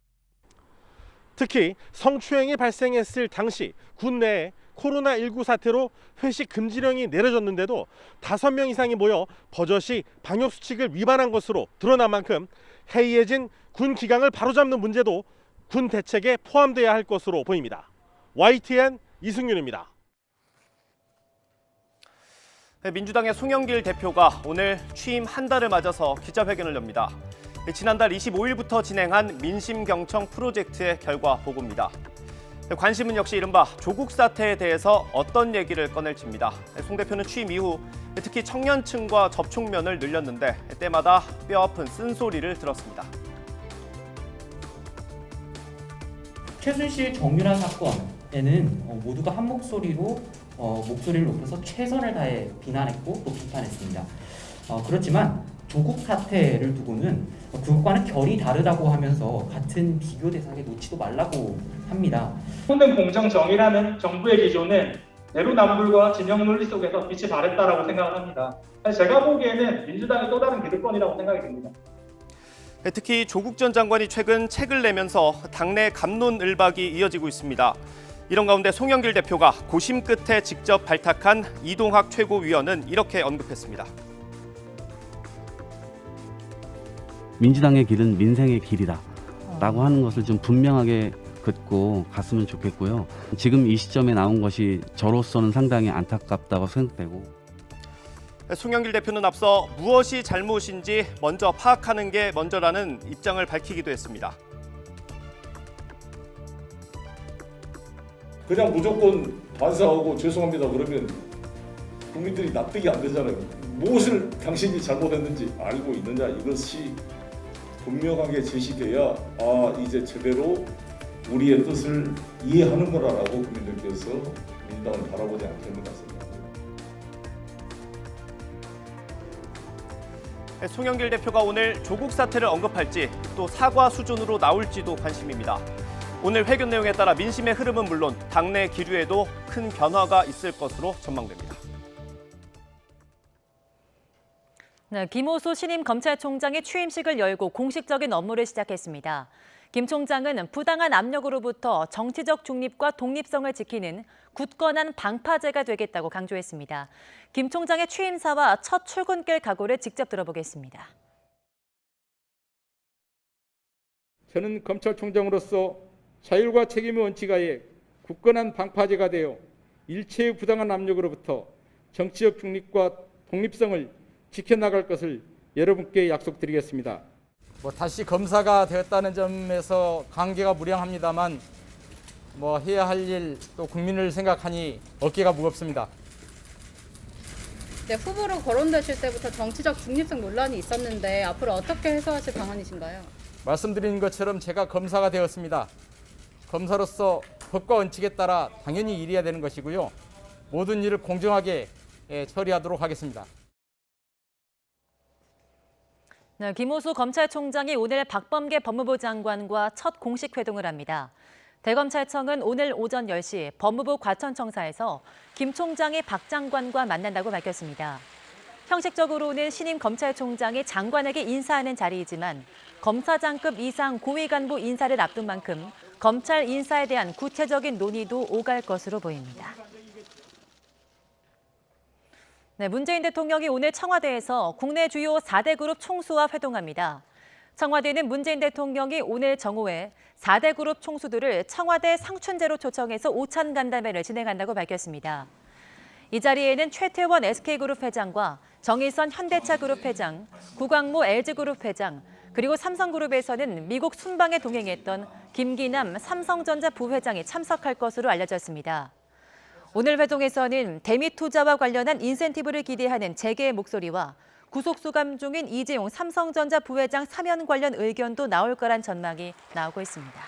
Speaker 25: 특히 성추행이 발생했을 당시 군내에 코로나19 사태로 회식 금지령이 내려졌는데도 5명 이상이 모여 버젓이 방역수칙을 위반한 것으로 드러난 만큼 해이해진 군 기강을 바로잡는 문제도 군 대책에 포함돼야 할 것으로 보입니다. YTN 이승윤입니다.
Speaker 1: 민주당의 송영길 대표가 오늘 취임 한 달을 맞아서 기자회견을 엽니다. 지난달 25일부터 진행한 민심경청 프로젝트의 결과 보고입니다. 관심은 역시 이른바 조국 사태에 대해서 어떤 얘기를 꺼낼지입니다. 송 대표는 취임 이후 특히 청년층과 접촉면을 늘렸는데 때마다 뼈아픈 쓴소리를 들었습니다.
Speaker 26: 최순실 정유라 사건에는 모두가 한 목소리로 목소리를 높여서 최선을 다해 비난했고 또 비판했습니다. 그렇지만 조국 사태를 두고는 그것과는 결이 다르다고 하면서 같은 비교 대상에 놓지도 말라고 합니다.
Speaker 3: 혼된 공정 정의라는 정부의 기조는 내로남불과 진영 논리 속에서 빛이 발했다라고 생각합니다. 제가 보기에는 민주당의 또 다른 기득권이라고 생각이 듭니다.
Speaker 1: 특히 조국 전 장관이 최근 책을 내면서 당내 갑론을박이 이어지고 있습니다. 이런 가운데 송영길 대표가 고심 끝에 직접 발탁한 이동학 최고위원은 이렇게 언급했습니다.
Speaker 5: 민주당의 길은 민생의 길이다 라고 하는 것을 좀 분명하게 긋고 갔으면 좋겠고요. 지금 이 시점에 나온 것이 저로서는 상당히 안타깝다고 생각되고.
Speaker 1: 송영길 대표는 앞서 무엇이 잘못인지 먼저 파악하는 게 먼저라는 입장을 밝히기도 했습니다.
Speaker 6: 그냥 무조건 반성하고 죄송합니다 그러면 국민들이 납득이 안 되잖아요. 무엇을 당신이 잘못했는지 알고 있느냐, 이것이 분명하게 제시돼야 이제 제대로 우리의 뜻을 이해하는 거라고 국민들께서 민주당을 바라보지 않겠는 것 같습니다.
Speaker 1: 송영길 대표가 오늘 조국 사태를 언급할지 또 사과 수준으로 나올지도 관심입니다. 오늘 회견 내용에 따라 민심의 흐름은 물론 당내 기류에도 큰 변화가 있을 것으로 전망됩니다.
Speaker 2: 네, 김호수 신임 검찰총장이 취임식을 열고 공식적인 업무를 시작했습니다. 김 총장은 부당한 압력으로부터 정치적 중립과 독립성을 지키는 굳건한 방파제가 되겠다고 강조했습니다. 김 총장의 취임사와 첫 출근길 각오를 직접 들어보겠습니다.
Speaker 7: 저는 검찰총장으로서 자율과 책임의 원칙하에 굳건한 방파제가 되어 일체의 부당한 압력으로부터 정치적 중립과 독립성을 지켜나갈 것을 여러분께 약속드리겠습니다.
Speaker 8: 다시 검사가 되었다는 점에서 관계가 무량합니다만 해야 할 일 또 국민을 생각하니 어깨가 무겁습니다.
Speaker 10: 네, 후보로 거론되실 때부터 정치적 중립성 논란이 있었는데 앞으로 어떻게 해소하실 방안이신가요?
Speaker 8: 말씀드린 것처럼 제가 검사가 되었습니다. 검사로서 법과 원칙에 따라 당연히 일해야 되는 것이고요. 모든 일을 공정하게 처리하도록 하겠습니다.
Speaker 2: 네, 김호수 검찰총장이 오늘 박범계 법무부 장관과 첫 공식 회동을 합니다. 대검찰청은 오늘 오전 10시 법무부 과천청사에서 김 총장이 박 장관과 만난다고 밝혔습니다. 형식적으로는 신임 검찰총장이 장관에게 인사하는 자리이지만 검사장급 이상 고위 간부 인사를 앞둔 만큼 검찰 인사에 대한 구체적인 논의도 오갈 것으로 보입니다. 네, 문재인 대통령이 오늘 청와대에서 국내 주요 4대 그룹 총수와 회동합니다. 청와대는 문재인 대통령이 오늘 정오에 4대 그룹 총수들을 청와대 상춘제로 초청해서 오찬 간담회를 진행한다고 밝혔습니다. 이 자리에는 최태원 SK그룹 회장과 정의선 현대차그룹 회장, 구광모 LG그룹 회장, 그리고 삼성그룹에서는 미국 순방에 동행했던 김기남 삼성전자 부회장이 참석할 것으로 알려졌습니다. 오늘 회동에서는 대미 투자와 관련한 인센티브를 기대하는 재계의 목소리와 구속 수감 중인 이재용 삼성전자 부회장 사면 관련 의견도 나올 거란 전망이 나오고 있습니다.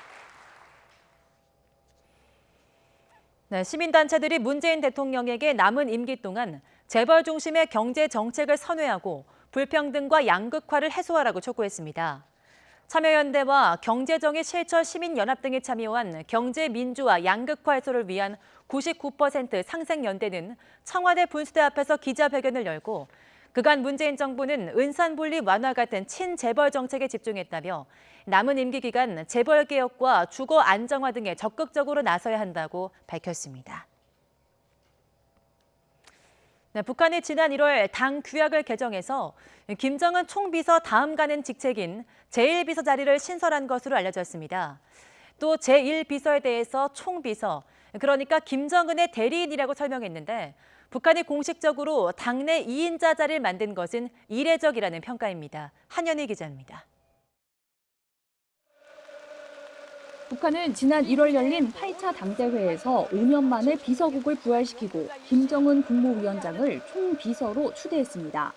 Speaker 2: 네, 시민단체들이 문재인 대통령에게 남은 임기 동안 재벌 중심의 경제 정책을 선회하고 불평등과 양극화를 해소하라고 촉구했습니다. 참여연대와 경제정의 실천 시민연합 등이 참여한 경제민주화 양극화 해소를 위한 99% 상생연대는 청와대 분수대 앞에서 기자회견을 열고 그간 문재인 정부는 은산분리 완화 같은 친재벌 정책에 집중했다며 남은 임기 기간 재벌 개혁과 주거 안정화 등에 적극적으로 나서야 한다고 밝혔습니다. 네, 북한이 지난 1월 당 규약을 개정해서 김정은 총비서 다음 가는 직책인 제1비서 자리를 신설한 것으로 알려졌습니다. 또 제1비서에 대해서 총비서, 그러니까 김정은의 대리인이라고 설명했는데 북한이 공식적으로 당내 2인자 자리를 만든 것은 이례적이라는 평가입니다. 한연희 기자입니다.
Speaker 21: 북한은 지난 1월 열린 8차 당대회에서 5년 만에 비서국을 부활시키고 김정은 국무위원장을 총비서로 추대했습니다.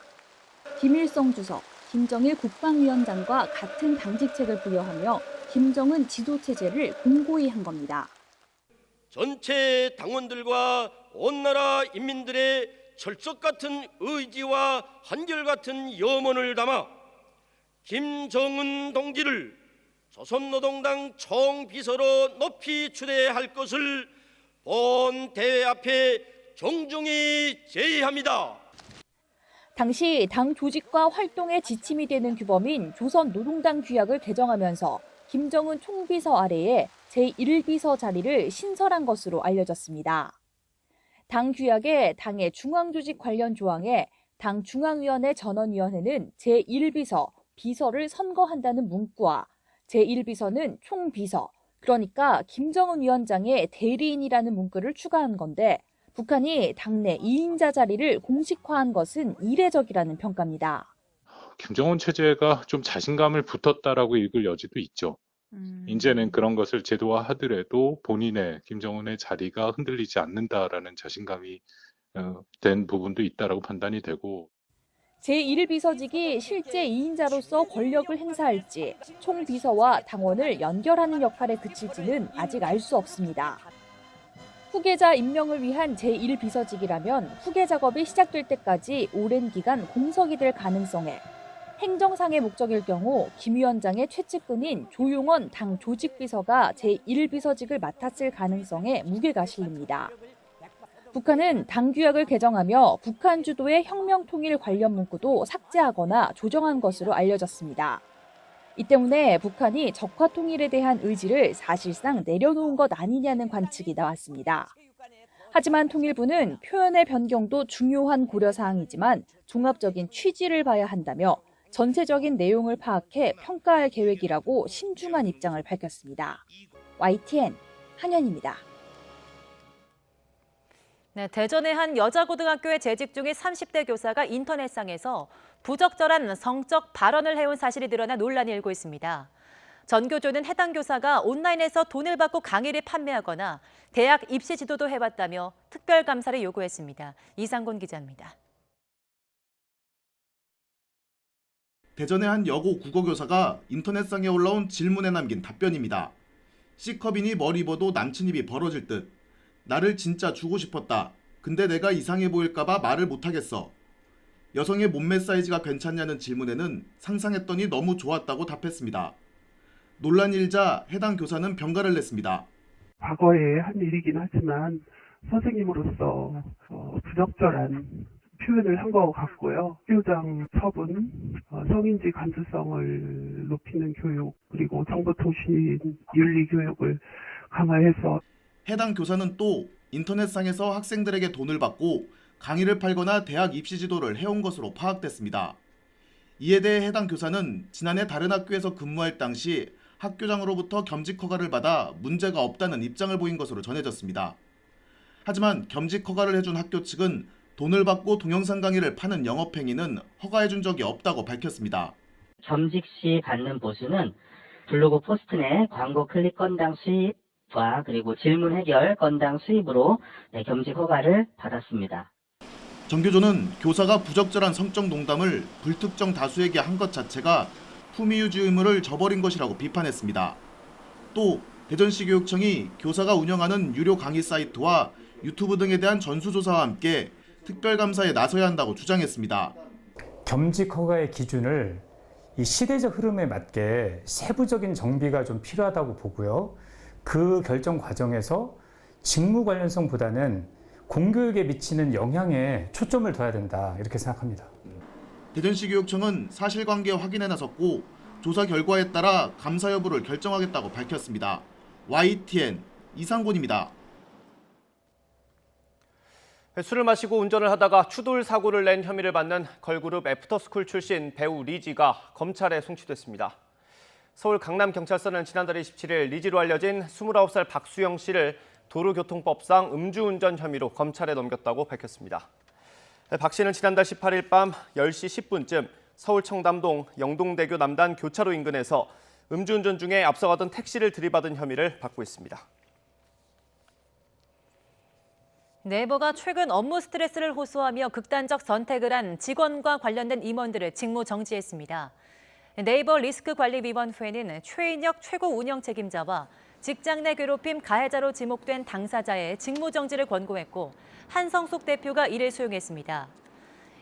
Speaker 21: 김일성 주석, 김정일 국방위원장과 같은 당직책을 부여하며 김정은 지도체제를 공고히 한 겁니다.
Speaker 27: 전체 당원들과 온 나라 인민들의
Speaker 9: 철석 같은 의지와 한결같은 염원을 담아 김정은 동지를 조선노동당 총비서로 높이 추대할 것을 본 대회 앞에 정중히 제의합니다.
Speaker 21: 당시 당 조직과 활동의 지침이 되는 규범인 조선노동당 규약을 개정하면서 김정은 총비서 아래에 제1비서 자리를 신설한 것으로 알려졌습니다. 당 규약의 당의 중앙조직 관련 조항에 당 중앙위원회 전원위원회는 제1비서, 비서를 선거한다는 문구와 제1비서는 총비서, 그러니까 김정은 위원장의 대리인이라는 문구를 추가한 건데 북한이 당내 2인자 자리를 공식화한 것은 이례적이라는 평가입니다.
Speaker 11: 김정은 체제가 좀 자신감을 붙었다라고 읽을 여지도 있죠. 이제는 그런 것을 제도화하더라도 본인의 김정은의 자리가 흔들리지 않는다라는 자신감이 된 부분도 있다라고 판단이 되고
Speaker 21: 제1비서직이 실제 2인자로서 권력을 행사할지 총비서와 당원을 연결하는 역할에 그칠지는 아직 알 수 없습니다. 후계자 임명을 위한 제1비서직이라면 후계 작업이 시작될 때까지 오랜 기간 공석이 될 가능성에 행정상의 목적일 경우 김 위원장의 최측근인 조용원 당 조직비서가 제1비서직을 맡았을 가능성에 무게가 실립니다. 북한은 당 규약을 개정하며 북한 주도의 혁명 통일 관련 문구도 삭제하거나 조정한 것으로 알려졌습니다. 이 때문에 북한이 적화 통일에 대한 의지를 사실상 내려놓은 것 아니냐는 관측이 나왔습니다. 하지만 통일부는 표현의 변경도 중요한 고려사항이지만 종합적인 취지를 봐야 한다며 전체적인 내용을 파악해 평가할 계획이라고 신중한 입장을 밝혔습니다. YTN 한현입니다.
Speaker 2: 네, 대전의 한 여자고등학교에 재직 중인 30대 교사가 인터넷상에서 부적절한 성적 발언을 해온 사실이 드러나 논란이 일고 있습니다. 전교조는 해당 교사가 온라인에서 돈을 받고 강의를 판매하거나 대학 입시 지도도 해봤다며 특별감사를 요구했습니다. 이상곤 기자입니다.
Speaker 12: 대전의 한 여고 국어교사가 인터넷상에 올라온 질문에 남긴 답변입니다. C컵이니 뭘 입어도 남친 입이 벌어질 듯. 나를 진짜 주고 싶었다. 근데 내가 이상해 보일까봐 말을 못하겠어. 여성의 몸매 사이즈가 괜찮냐는 질문에는 상상했더니 너무 좋았다고 답했습니다. 논란이 일자 해당 교사는 병가를 냈습니다.
Speaker 13: 과거에 한 일이긴 하지만 선생님으로서 부적절한 표현을 한 것 같고요. 교장 처분, 성인지 감수성을 높이는 교육, 그리고 정보통신 윤리 교육을 강화해서
Speaker 12: 해당 교사는 또 인터넷상에서 학생들에게 돈을 받고 강의를 팔거나 대학 입시 지도를 해온 것으로 파악됐습니다. 이에 대해 해당 교사는 지난해 다른 학교에서 근무할 당시 학교장으로부터 겸직 허가를 받아 문제가 없다는 입장을 보인 것으로 전해졌습니다. 하지만 겸직 허가를 해준 학교 측은 돈을 받고 동영상 강의를 파는 영업행위는 허가해준 적이 없다고 밝혔습니다.
Speaker 14: 겸직 시 받는 보수는 블로그 포스트 내 광고 클릭 건당 수입과 그리고 질문 해결 건당 수입으로 겸직 허가를 받았습니다.
Speaker 12: 전교조는 교사가 부적절한 성적 농담을 불특정 다수에게 한 것 자체가 품위유지 의무를 저버린 것이라고 비판했습니다. 또 대전시 교육청이 교사가 운영하는 유료 강의 사이트와 유튜브 등에 대한 전수조사와 함께 특별감사에 나서야 한다고 주장했습니다.
Speaker 18: 겸직 허가의 기준을 이 시대적 흐름에 맞게 세부적인 정비가 좀 필요하다고 보고요. 그 결정 과정에서 직무 관련성보다는 공교육에 미치는 영향에 초점을 둬야 된다 이렇게 생각합니다.
Speaker 12: 대전시 교육청은 사실관계 확인에 나섰고 조사 결과에 따라 감사 여부를 결정하겠다고 밝혔습니다. YTN 이상곤입니다.
Speaker 1: 술을 마시고 운전을 하다가 추돌 사고를 낸 혐의를 받는 걸그룹 애프터스쿨 출신 배우 리지가 검찰에 송치됐습니다. 서울 강남경찰서는 지난달 27일 리지로 알려진 29살 박수영 씨를 도로교통법상 음주운전 혐의로 검찰에 넘겼다고 밝혔습니다. 박 씨는 지난달 18일 밤 10시 10분쯤 서울 청담동 영동대교 남단 교차로 인근에서 음주운전 중에 앞서가던 택시를 들이받은 혐의를 받고 있습니다.
Speaker 2: 네이버가 최근 업무 스트레스를 호소하며 극단적 선택을 한 직원과 관련된 임원들을 직무 정지했습니다. 네이버 리스크관리위원회는 최인혁 최고 운영 책임자와 직장 내 괴롭힘 가해자로 지목된 당사자의 직무정지를 권고했고 한성숙 대표가 이를 수용했습니다.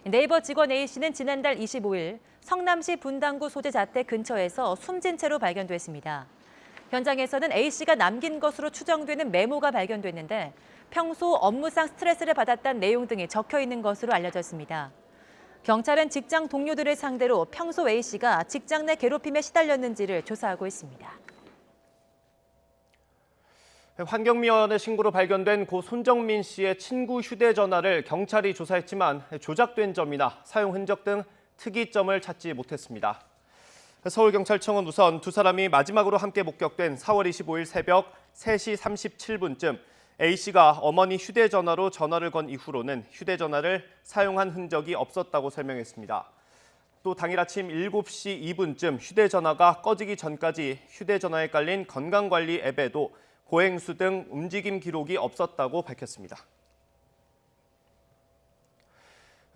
Speaker 2: 네이버 직원 A씨는 지난달 25일 성남시 분당구 소재 자택 근처에서 숨진 채로 발견됐습니다. 현장에서는 A씨가 남긴 것으로 추정되는 메모가 발견됐는데 평소 업무상 스트레스를 받았다는 내용 등이 적혀 있는 것으로 알려졌습니다. 경찰은 직장 동료들을 상대로 평소 A씨가 직장 내 괴롭힘에 시달렸는지를 조사하고 있습니다.
Speaker 1: 환경미화원의 신고로 발견된 고 손정민 씨의 친구 휴대전화를 경찰이 조사했지만 조작된 점이나 사용 흔적 등 특이점을 찾지 못했습니다. 서울경찰청은 우선 두 사람이 마지막으로 함께 목격된 4월 25일 새벽 3시 37분쯤 A씨가 어머니 휴대전화로 전화를 건 이후로는 휴대전화를 사용한 흔적이 없었다고 설명했습니다. 또 당일 아침 7시 2분쯤 휴대전화가 꺼지기 전까지 휴대전화에 깔린 건강관리 앱에도 고행수 등 움직임 기록이 없었다고 밝혔습니다.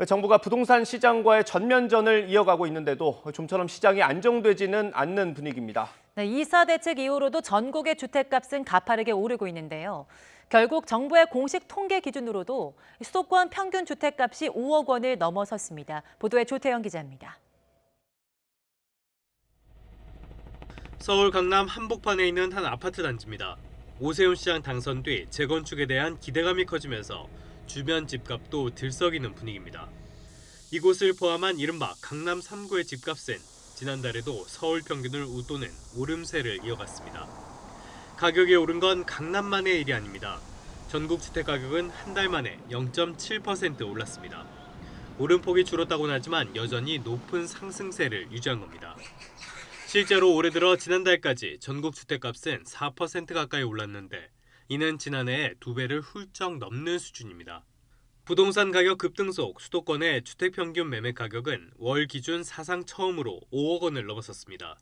Speaker 1: 정부가 부동산 시장과의 전면전을 이어가고 있는데도 좀처럼 시장이 안정되지는 않는 분위기입니다.
Speaker 2: 네, 이사 대책 이후로도 전국의 주택값은 가파르게 오르고 있는데요. 결국 정부의 공식 통계 기준으로도 수도권 평균 주택값이 5억 원을 넘어섰습니다. 보도에 조태영 기자입니다.
Speaker 4: 서울 강남 한복판에 있는 한 아파트 단지입니다. 오세훈 시장 당선 뒤 재건축에 대한 기대감이 커지면서 주변 집값도 들썩이는 분위기입니다. 이곳을 포함한 이른바 강남 3구의 집값은 지난달에도 서울 평균을 웃도는 오름세를 이어갔습니다. 가격이 오른 건 강남만의 일이 아닙니다. 전국 주택가격은 한 달 만에 0.7% 올랐습니다. 오름폭이 줄었다고는 하지만 여전히 높은 상승세를 유지한 겁니다. 실제로 올해 들어 지난달까지 전국 주택값은 4% 가까이 올랐는데 이는 지난해의 2배를 훌쩍 넘는 수준입니다. 부동산 가격 급등속 수도권의 주택평균 매매 가격은 월 기준 사상 처음으로 5억 원을 넘어섰습니다.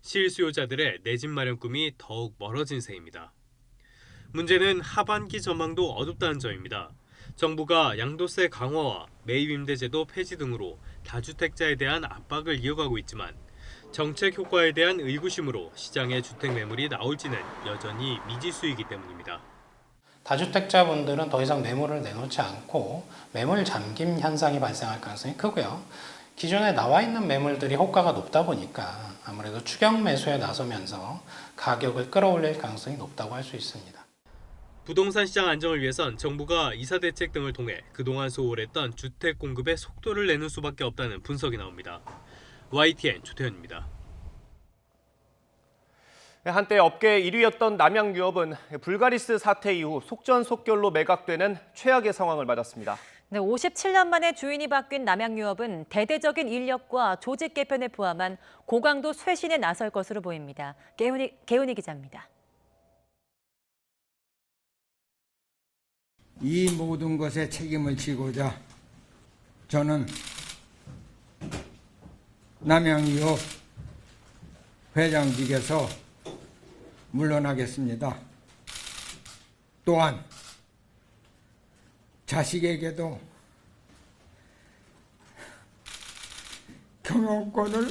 Speaker 4: 실수요자들의 내 집 마련 꿈이 더욱 멀어진 셈입니다. 문제는 하반기 전망도 어둡다는 점입니다. 정부가 양도세 강화와 매입임대제도 폐지 등으로 다주택자에 대한 압박을 이어가고 있지만 정책 효과에 대한 의구심으로 시장에 주택 매물이 나올지는 여전히 미지수이기 때문입니다.
Speaker 15: 다주택자분들은 더 이상 매물을 내놓지 않고 매물 잠김 현상이 발생할 가능성이 크고요. 기존에 나와 있는 매물들이 호가가 높다 보니까 아무래도 추격 매수에 나서면서 가격을 끌어올릴 가능성이 높다고 할 수 있습니다.
Speaker 4: 부동산 시장 안정을 위해선 정부가 이사 대책 등을 통해 그동안 소홀했던 주택 공급에 속도를 내는 수밖에 없다는 분석이 나옵니다. YTN 조태현입니다.
Speaker 1: 한때 업계 1위였던 남양유업은 불가리스 사태 이후 속전속결로 매각되는 최악의 상황을 맞았습니다.
Speaker 2: 네, 57년 만에 주인이 바뀐 남양유업은 대대적인 인력과 조직 개편을 포함한 고강도 쇄신에 나설 것으로 보입니다. 개훈이 기자입니다.
Speaker 16: 이 모든 것에 책임을 지고자 저는 남양유업 회장직에서 물러나겠습니다. 또한 자식에게도 경영권을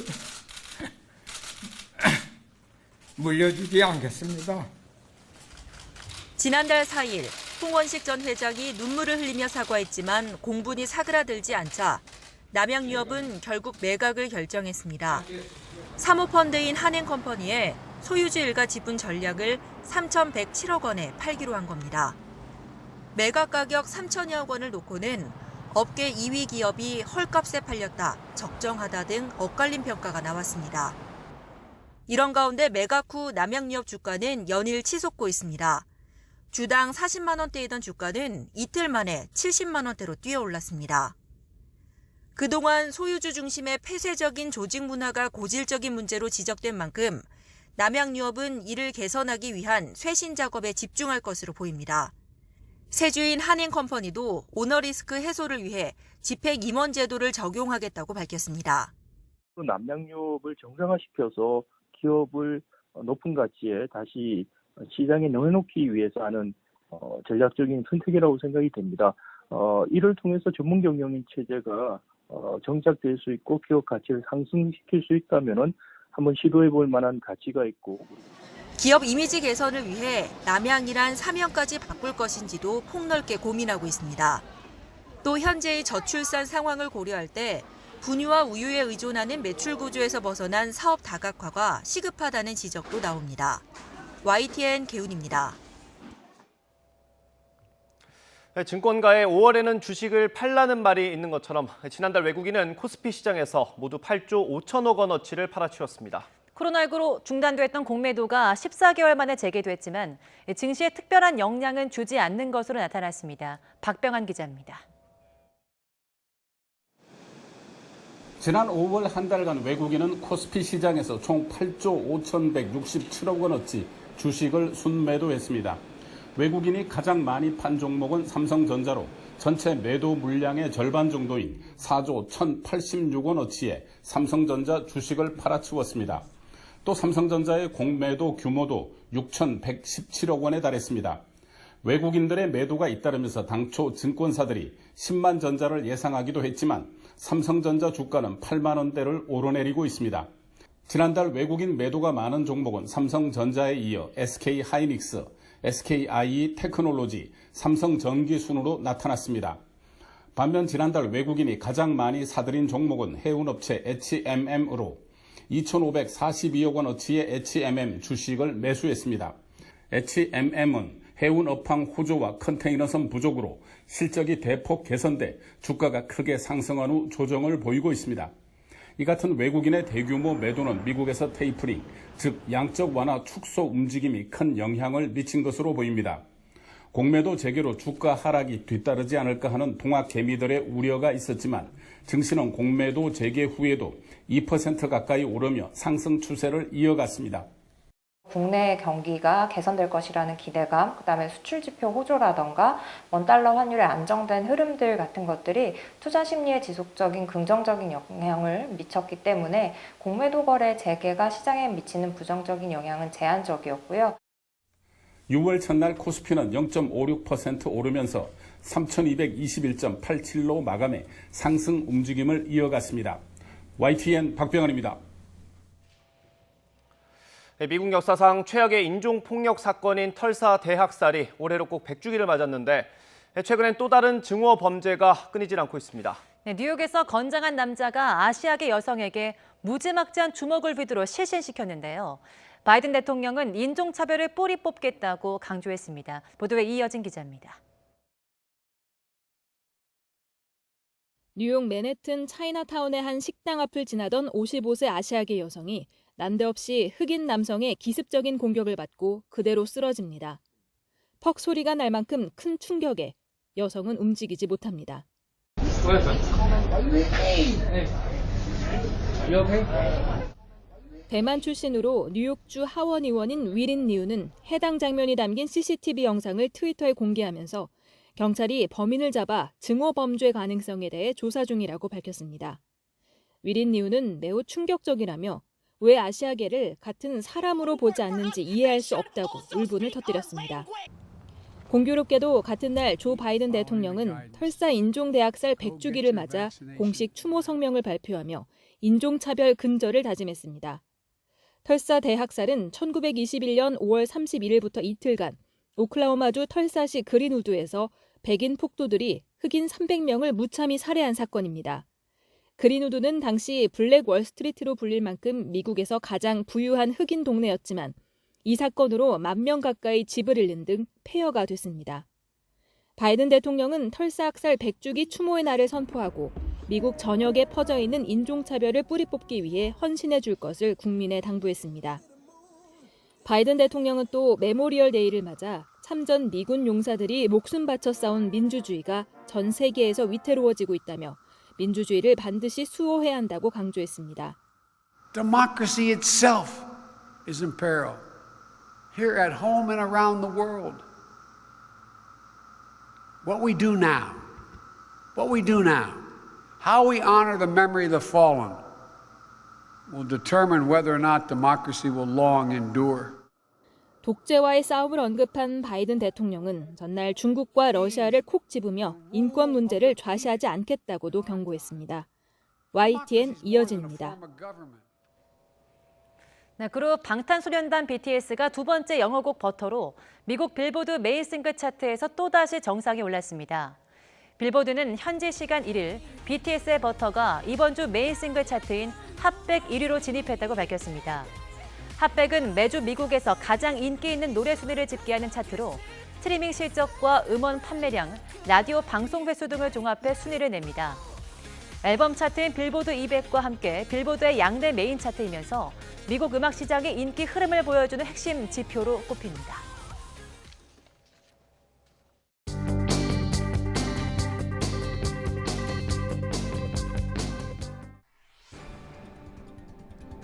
Speaker 16: 물려주지 않겠습니다.
Speaker 17: 지난달 4일 홍원식 전 회장이 눈물을 흘리며 사과했지만 공분이 사그라들지 않자 남양유업은 결국 매각을 결정했습니다. 사모펀드인 한행컴퍼니에 소유주 일가 지분 전략을 3,107억 원에 팔기로 한 겁니다. 매각 가격 3천여억 원을 놓고는 업계 2위 기업이 헐값에 팔렸다, 적정하다 등 엇갈린 평가가 나왔습니다. 이런 가운데 매각 후 남양유업 주가는 연일 치솟고 있습니다. 주당 40만 원대이던 주가는 이틀 만에 70만 원대로 뛰어올랐습니다. 그동안 소유주 중심의 폐쇄적인 조직 문화가 고질적인 문제로 지적된 만큼 남양유업은 이를 개선하기 위한 쇄신 작업에 집중할 것으로 보입니다. 세주인 한행컴퍼니도 오너리스크 해소를 위해 집행 임원 제도를 적용하겠다고 밝혔습니다.
Speaker 19: 남양유업을 정상화시켜서 기업을 높은 가치에 다시 시장에 내놓기 위해서 하는 전략적인 선택이라고 생각이 됩니다. 이를 통해서 전문 경영인 체제가 정착될 수 있고 기업 가치를 상승시킬 수 있다면은 한번 시도해 볼 만한 가치가 있고.
Speaker 17: 기업 이미지 개선을 위해 남양이란 사명까지 바꿀 것인지도 폭넓게 고민하고 있습니다. 또 현재의 저출산 상황을 고려할 때 분유와 우유에 의존하는 매출 구조에서 벗어난 사업 다각화가 시급하다는 지적도 나옵니다. YTN 개훈입니다.
Speaker 1: 증권가의 5월에는 주식을 팔라는 말이 있는 것처럼 지난달 외국인은 코스피 시장에서 모두 8조 5천억 원어치를 팔아치웠습니다.
Speaker 2: 코로나19로 중단됐던 공매도가 14개월 만에 재개됐지만 증시에 특별한 영향은 주지 않는 것으로 나타났습니다. 박병환 기자입니다.
Speaker 20: 지난 5월 한 달간 외국인은 코스피 시장에서 총 8조 5,167억 원어치 주식을 순매도했습니다. 외국인이 가장 많이 판 종목은 삼성전자로 전체 매도 물량의 절반 정도인 4조 1,086억 원어치의 삼성전자 주식을 팔아치웠습니다. 또 삼성전자의 공매도 규모도 6,117억 원에 달했습니다. 외국인들의 매도가 잇따르면서 당초 증권사들이 10만 전자를 예상하기도 했지만 삼성전자 주가는 8만 원대를 오르내리고 있습니다. 지난달 외국인 매도가 많은 종목은 삼성전자에 이어 SK하이닉스, SKIE 테크놀로지, 삼성전기 순으로 나타났습니다. 반면 지난달 외국인이 가장 많이 사들인 종목은 해운업체 HMM으로 2,542억 원어치의 HMM 주식을 매수했습니다. HMM은 해운 업황 호조와 컨테이너선 부족으로 실적이 대폭 개선돼 주가가 크게 상승한 후 조정을 보이고 있습니다. 이 같은 외국인의 대규모 매도는 미국에서 테이프링, 즉 양적 완화 축소 움직임이 큰 영향을 미친 것으로 보입니다. 공매도 재개로 주가 하락이 뒤따르지 않을까 하는 동학 개미들의 우려가 있었지만 증시는 공매도 재개 후에도 2% 가까이 오르며 상승 추세를 이어갔습니다.
Speaker 22: 국내 경기가 개선될 것이라는 기대감, 그다음에 수출 지표 호조라던가 원달러 환율의 안정된 흐름들 같은 것들이 투자 심리에 지속적인 긍정적인 영향을 미쳤기 때문에 공매도 거래 재개가 시장에 미치는 부정적인 영향은 제한적이었고요.
Speaker 20: 6월 첫날 코스피는 0.56% 오르면서 3,221.87로 마감해 상승 움직임을 이어갔습니다. YTN 박병환입니다.
Speaker 1: 미국 역사상 최악의 인종폭력 사건인 털사 대학살이 올해로 꼭 100주기를 맞았는데 최근엔 또 다른 증오 범죄가 끊이질 않고 있습니다.
Speaker 2: 뉴욕에서 건장한 남자가 아시아계 여성에게 무지막지한 주먹을 휘두르 실신시켰는데요. 바이든 대통령은 인종차별을 뿌리 뽑겠다고 강조했습니다. 보도에 이어진 기자입니다.
Speaker 21: 뉴욕 맨해튼 차이나타운의 한 식당 앞을 지나던 55세 아시아계 여성이 난데없이 흑인 남성의 기습적인 공격을 받고 그대로 쓰러집니다. 퍽 소리가 날 만큼 큰 충격에 여성은 움직이지 못합니다. 대만 출신으로 뉴욕주 하원 의원인 위린 리우는 해당 장면이 담긴 CCTV 영상을 트위터에 공개하면서 경찰이 범인을 잡아 증오 범죄 가능성에 대해 조사 중이라고 밝혔습니다. 위린 리우는 매우 충격적이라며 왜 아시아계를 같은 사람으로 보지 않는지 이해할 수 없다고 울분을 터뜨렸습니다. 공교롭게도 같은 날 조 바이든 대통령은 털사 인종대학살 100주기를 맞아 공식 추모 성명을 발표하며 인종차별 근절을 다짐했습니다. 털사 대학살은 1921년 5월 31일부터 이틀간 오클라호마주 털사시 그린우드에서 백인 폭도들이 흑인 300명을 무참히 살해한 사건입니다. 그린우드는 당시 블랙 월스트리트로 불릴 만큼 미국에서 가장 부유한 흑인 동네였지만 이 사건으로 10,000명 가까이 집을 잃는 등 폐허가 됐습니다. 바이든 대통령은 털사 학살 100주기 추모의 날을 선포하고 미국 전역에 퍼져 있는 인종차별을 뿌리 뽑기 위해 헌신해 줄 것을 국민에 당부했습니다. 바이든 대통령은 또 메모리얼 데이를 맞아 참전 미군 용사들이 목숨 바쳐 싸운 민주주의가 전 세계에서 위태로워지고 있다며 민주주의를 반드시 수호해야 한다고 강조했습니다.
Speaker 23: Democracy itself is in peril, here at home and around the world. What we do now, how we honor the memory of the fallen will determine whether or not democracy will long endure.
Speaker 21: 독재와의 싸움을 언급한 바이든 대통령은 전날 중국과 러시아를 콕 집으며 인권 문제를 좌시하지 않겠다고도 경고했습니다. YTN 이어진입니다.
Speaker 2: 네, 그룹 방탄소년단 BTS가 두 번째 영어곡 버터로 미국 빌보드 메인 싱글 차트에서 또다시 정상에 올랐습니다. 빌보드는 현지 시간 1일 BTS의 버터가 이번 주 메인 싱글 차트인 핫백 1위로 진입했다고 밝혔습니다. 핫백은 매주 미국에서 가장 인기 있는 노래 순위를 집계하는 차트로 스트리밍 실적과 음원 판매량, 라디오 방송 횟수 등을 종합해 순위를 냅니다. 앨범 차트인 빌보드 200과 함께 빌보드의 양대 메인 차트이면서 미국 음악 시장의 인기 흐름을 보여주는 핵심 지표로 꼽힙니다.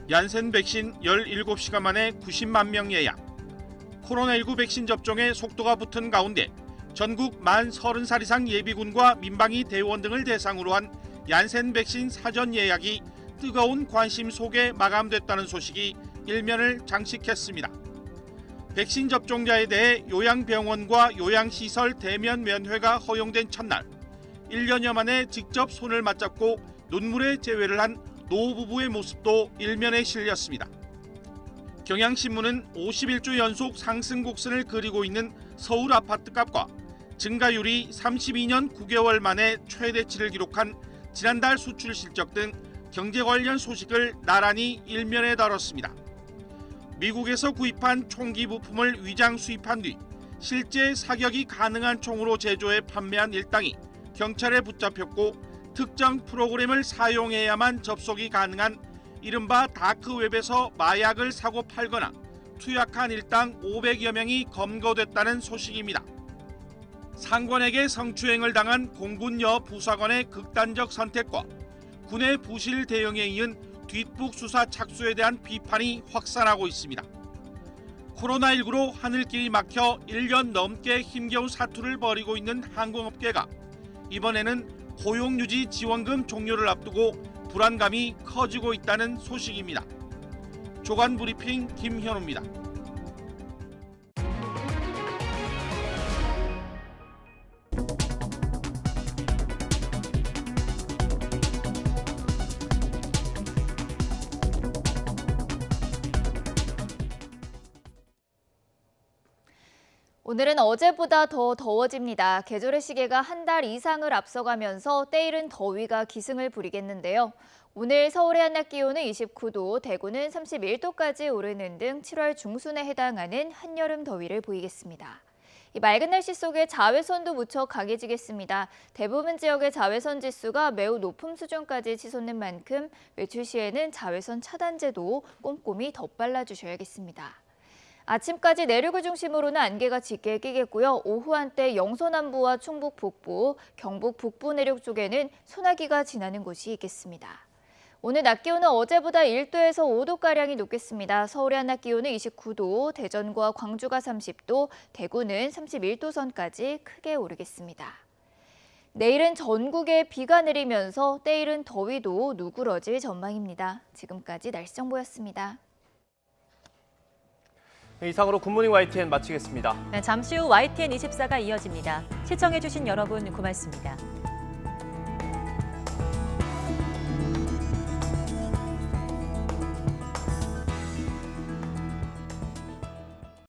Speaker 3: 얀센 백신 17시간 만에 90만 명 예약. 코로나19 백신 접종에 속도가 붙은 가운데 전국 만 30살 이상 예비군과 민방위 대의원 등을 대상으로 한 얀센 백신 사전 예약이 뜨거운 관심 속에 마감됐다는 소식이 일면을 장식했습니다. 백신 접종자에 대해 요양병원과 요양시설 대면 면회가 허용된 첫날, 1년여 만에 직접 손을 맞잡고 눈물의 재회를 한 노부부의 모습도 일면에 실렸습니다. 경향신문은 51주 연속 상승 곡선을 그리고 있는 서울 아파트값과 증가율이 32년 9개월 만에 최대치를 기록한 지난달 수출 실적 등 경제 관련 소식을 나란히 일면에 다뤘습니다. 미국에서 구입한 총기 부품을 위장 수입한 뒤 실제 사격이 가능한 총으로 제조해 판매한 일당이 경찰에 붙잡혔고 특정 프로그램을 사용해야만 접속이 가능한 이른바 다크웹에서 마약을 사고 팔거나 투약한 일당 500여 명이 검거됐다는 소식입니다. 상관에게 성추행을 당한 공군 여 부사관의 극단적 선택과 군의 부실 대응에 이은 뒷북 수사 착수에 대한 비판이 확산하고 있습니다. 코로나19로 하늘길이 막혀 1년 넘게 힘겨운 사투를 벌이고 있는 항공업계가 이번에는 고용유지 지원금 종료를 앞두고 불안감이 커지고 있다는 소식입니다. 조간 브리핑 김현우입니다.
Speaker 5: 오늘은 어제보다 더 더워집니다. 계절의 시계가 한 달 이상을 앞서가면서 때이른 더위가 기승을 부리겠는데요. 오늘 서울의 한낮 기온은 29도, 대구는 31도까지 오르는 등 7월 중순에 해당하는 한여름 더위를 보이겠습니다. 이 맑은 날씨 속에 자외선도 무척 강해지겠습니다. 대부분 지역의 자외선 지수가 매우 높은 수준까지 치솟는 만큼 외출 시에는 자외선 차단제도 꼼꼼히 덧발라주셔야겠습니다. 아침까지 내륙을 중심으로는 안개가 짙게 끼겠고요. 오후 한때 영서 남부와 충북 북부, 경북 북부 내륙 쪽에는 소나기가 지나는 곳이 있겠습니다. 오늘 낮 기온은 어제보다 1도에서 5도가량이 높겠습니다. 서울의 한낮 기온은 29도, 대전과 광주가 30도, 대구는 31도 선까지 크게 오르겠습니다. 내일은 전국에 비가 내리면서 때이른 더위도 누그러질 전망입니다. 지금까지 날씨 정보였습니다.
Speaker 1: 이상으로 굿모닝 YTN 마치겠습니다.
Speaker 2: 네, 잠시 후 YTN 24가 이어집니다. 시청해주신 여러분 고맙습니다.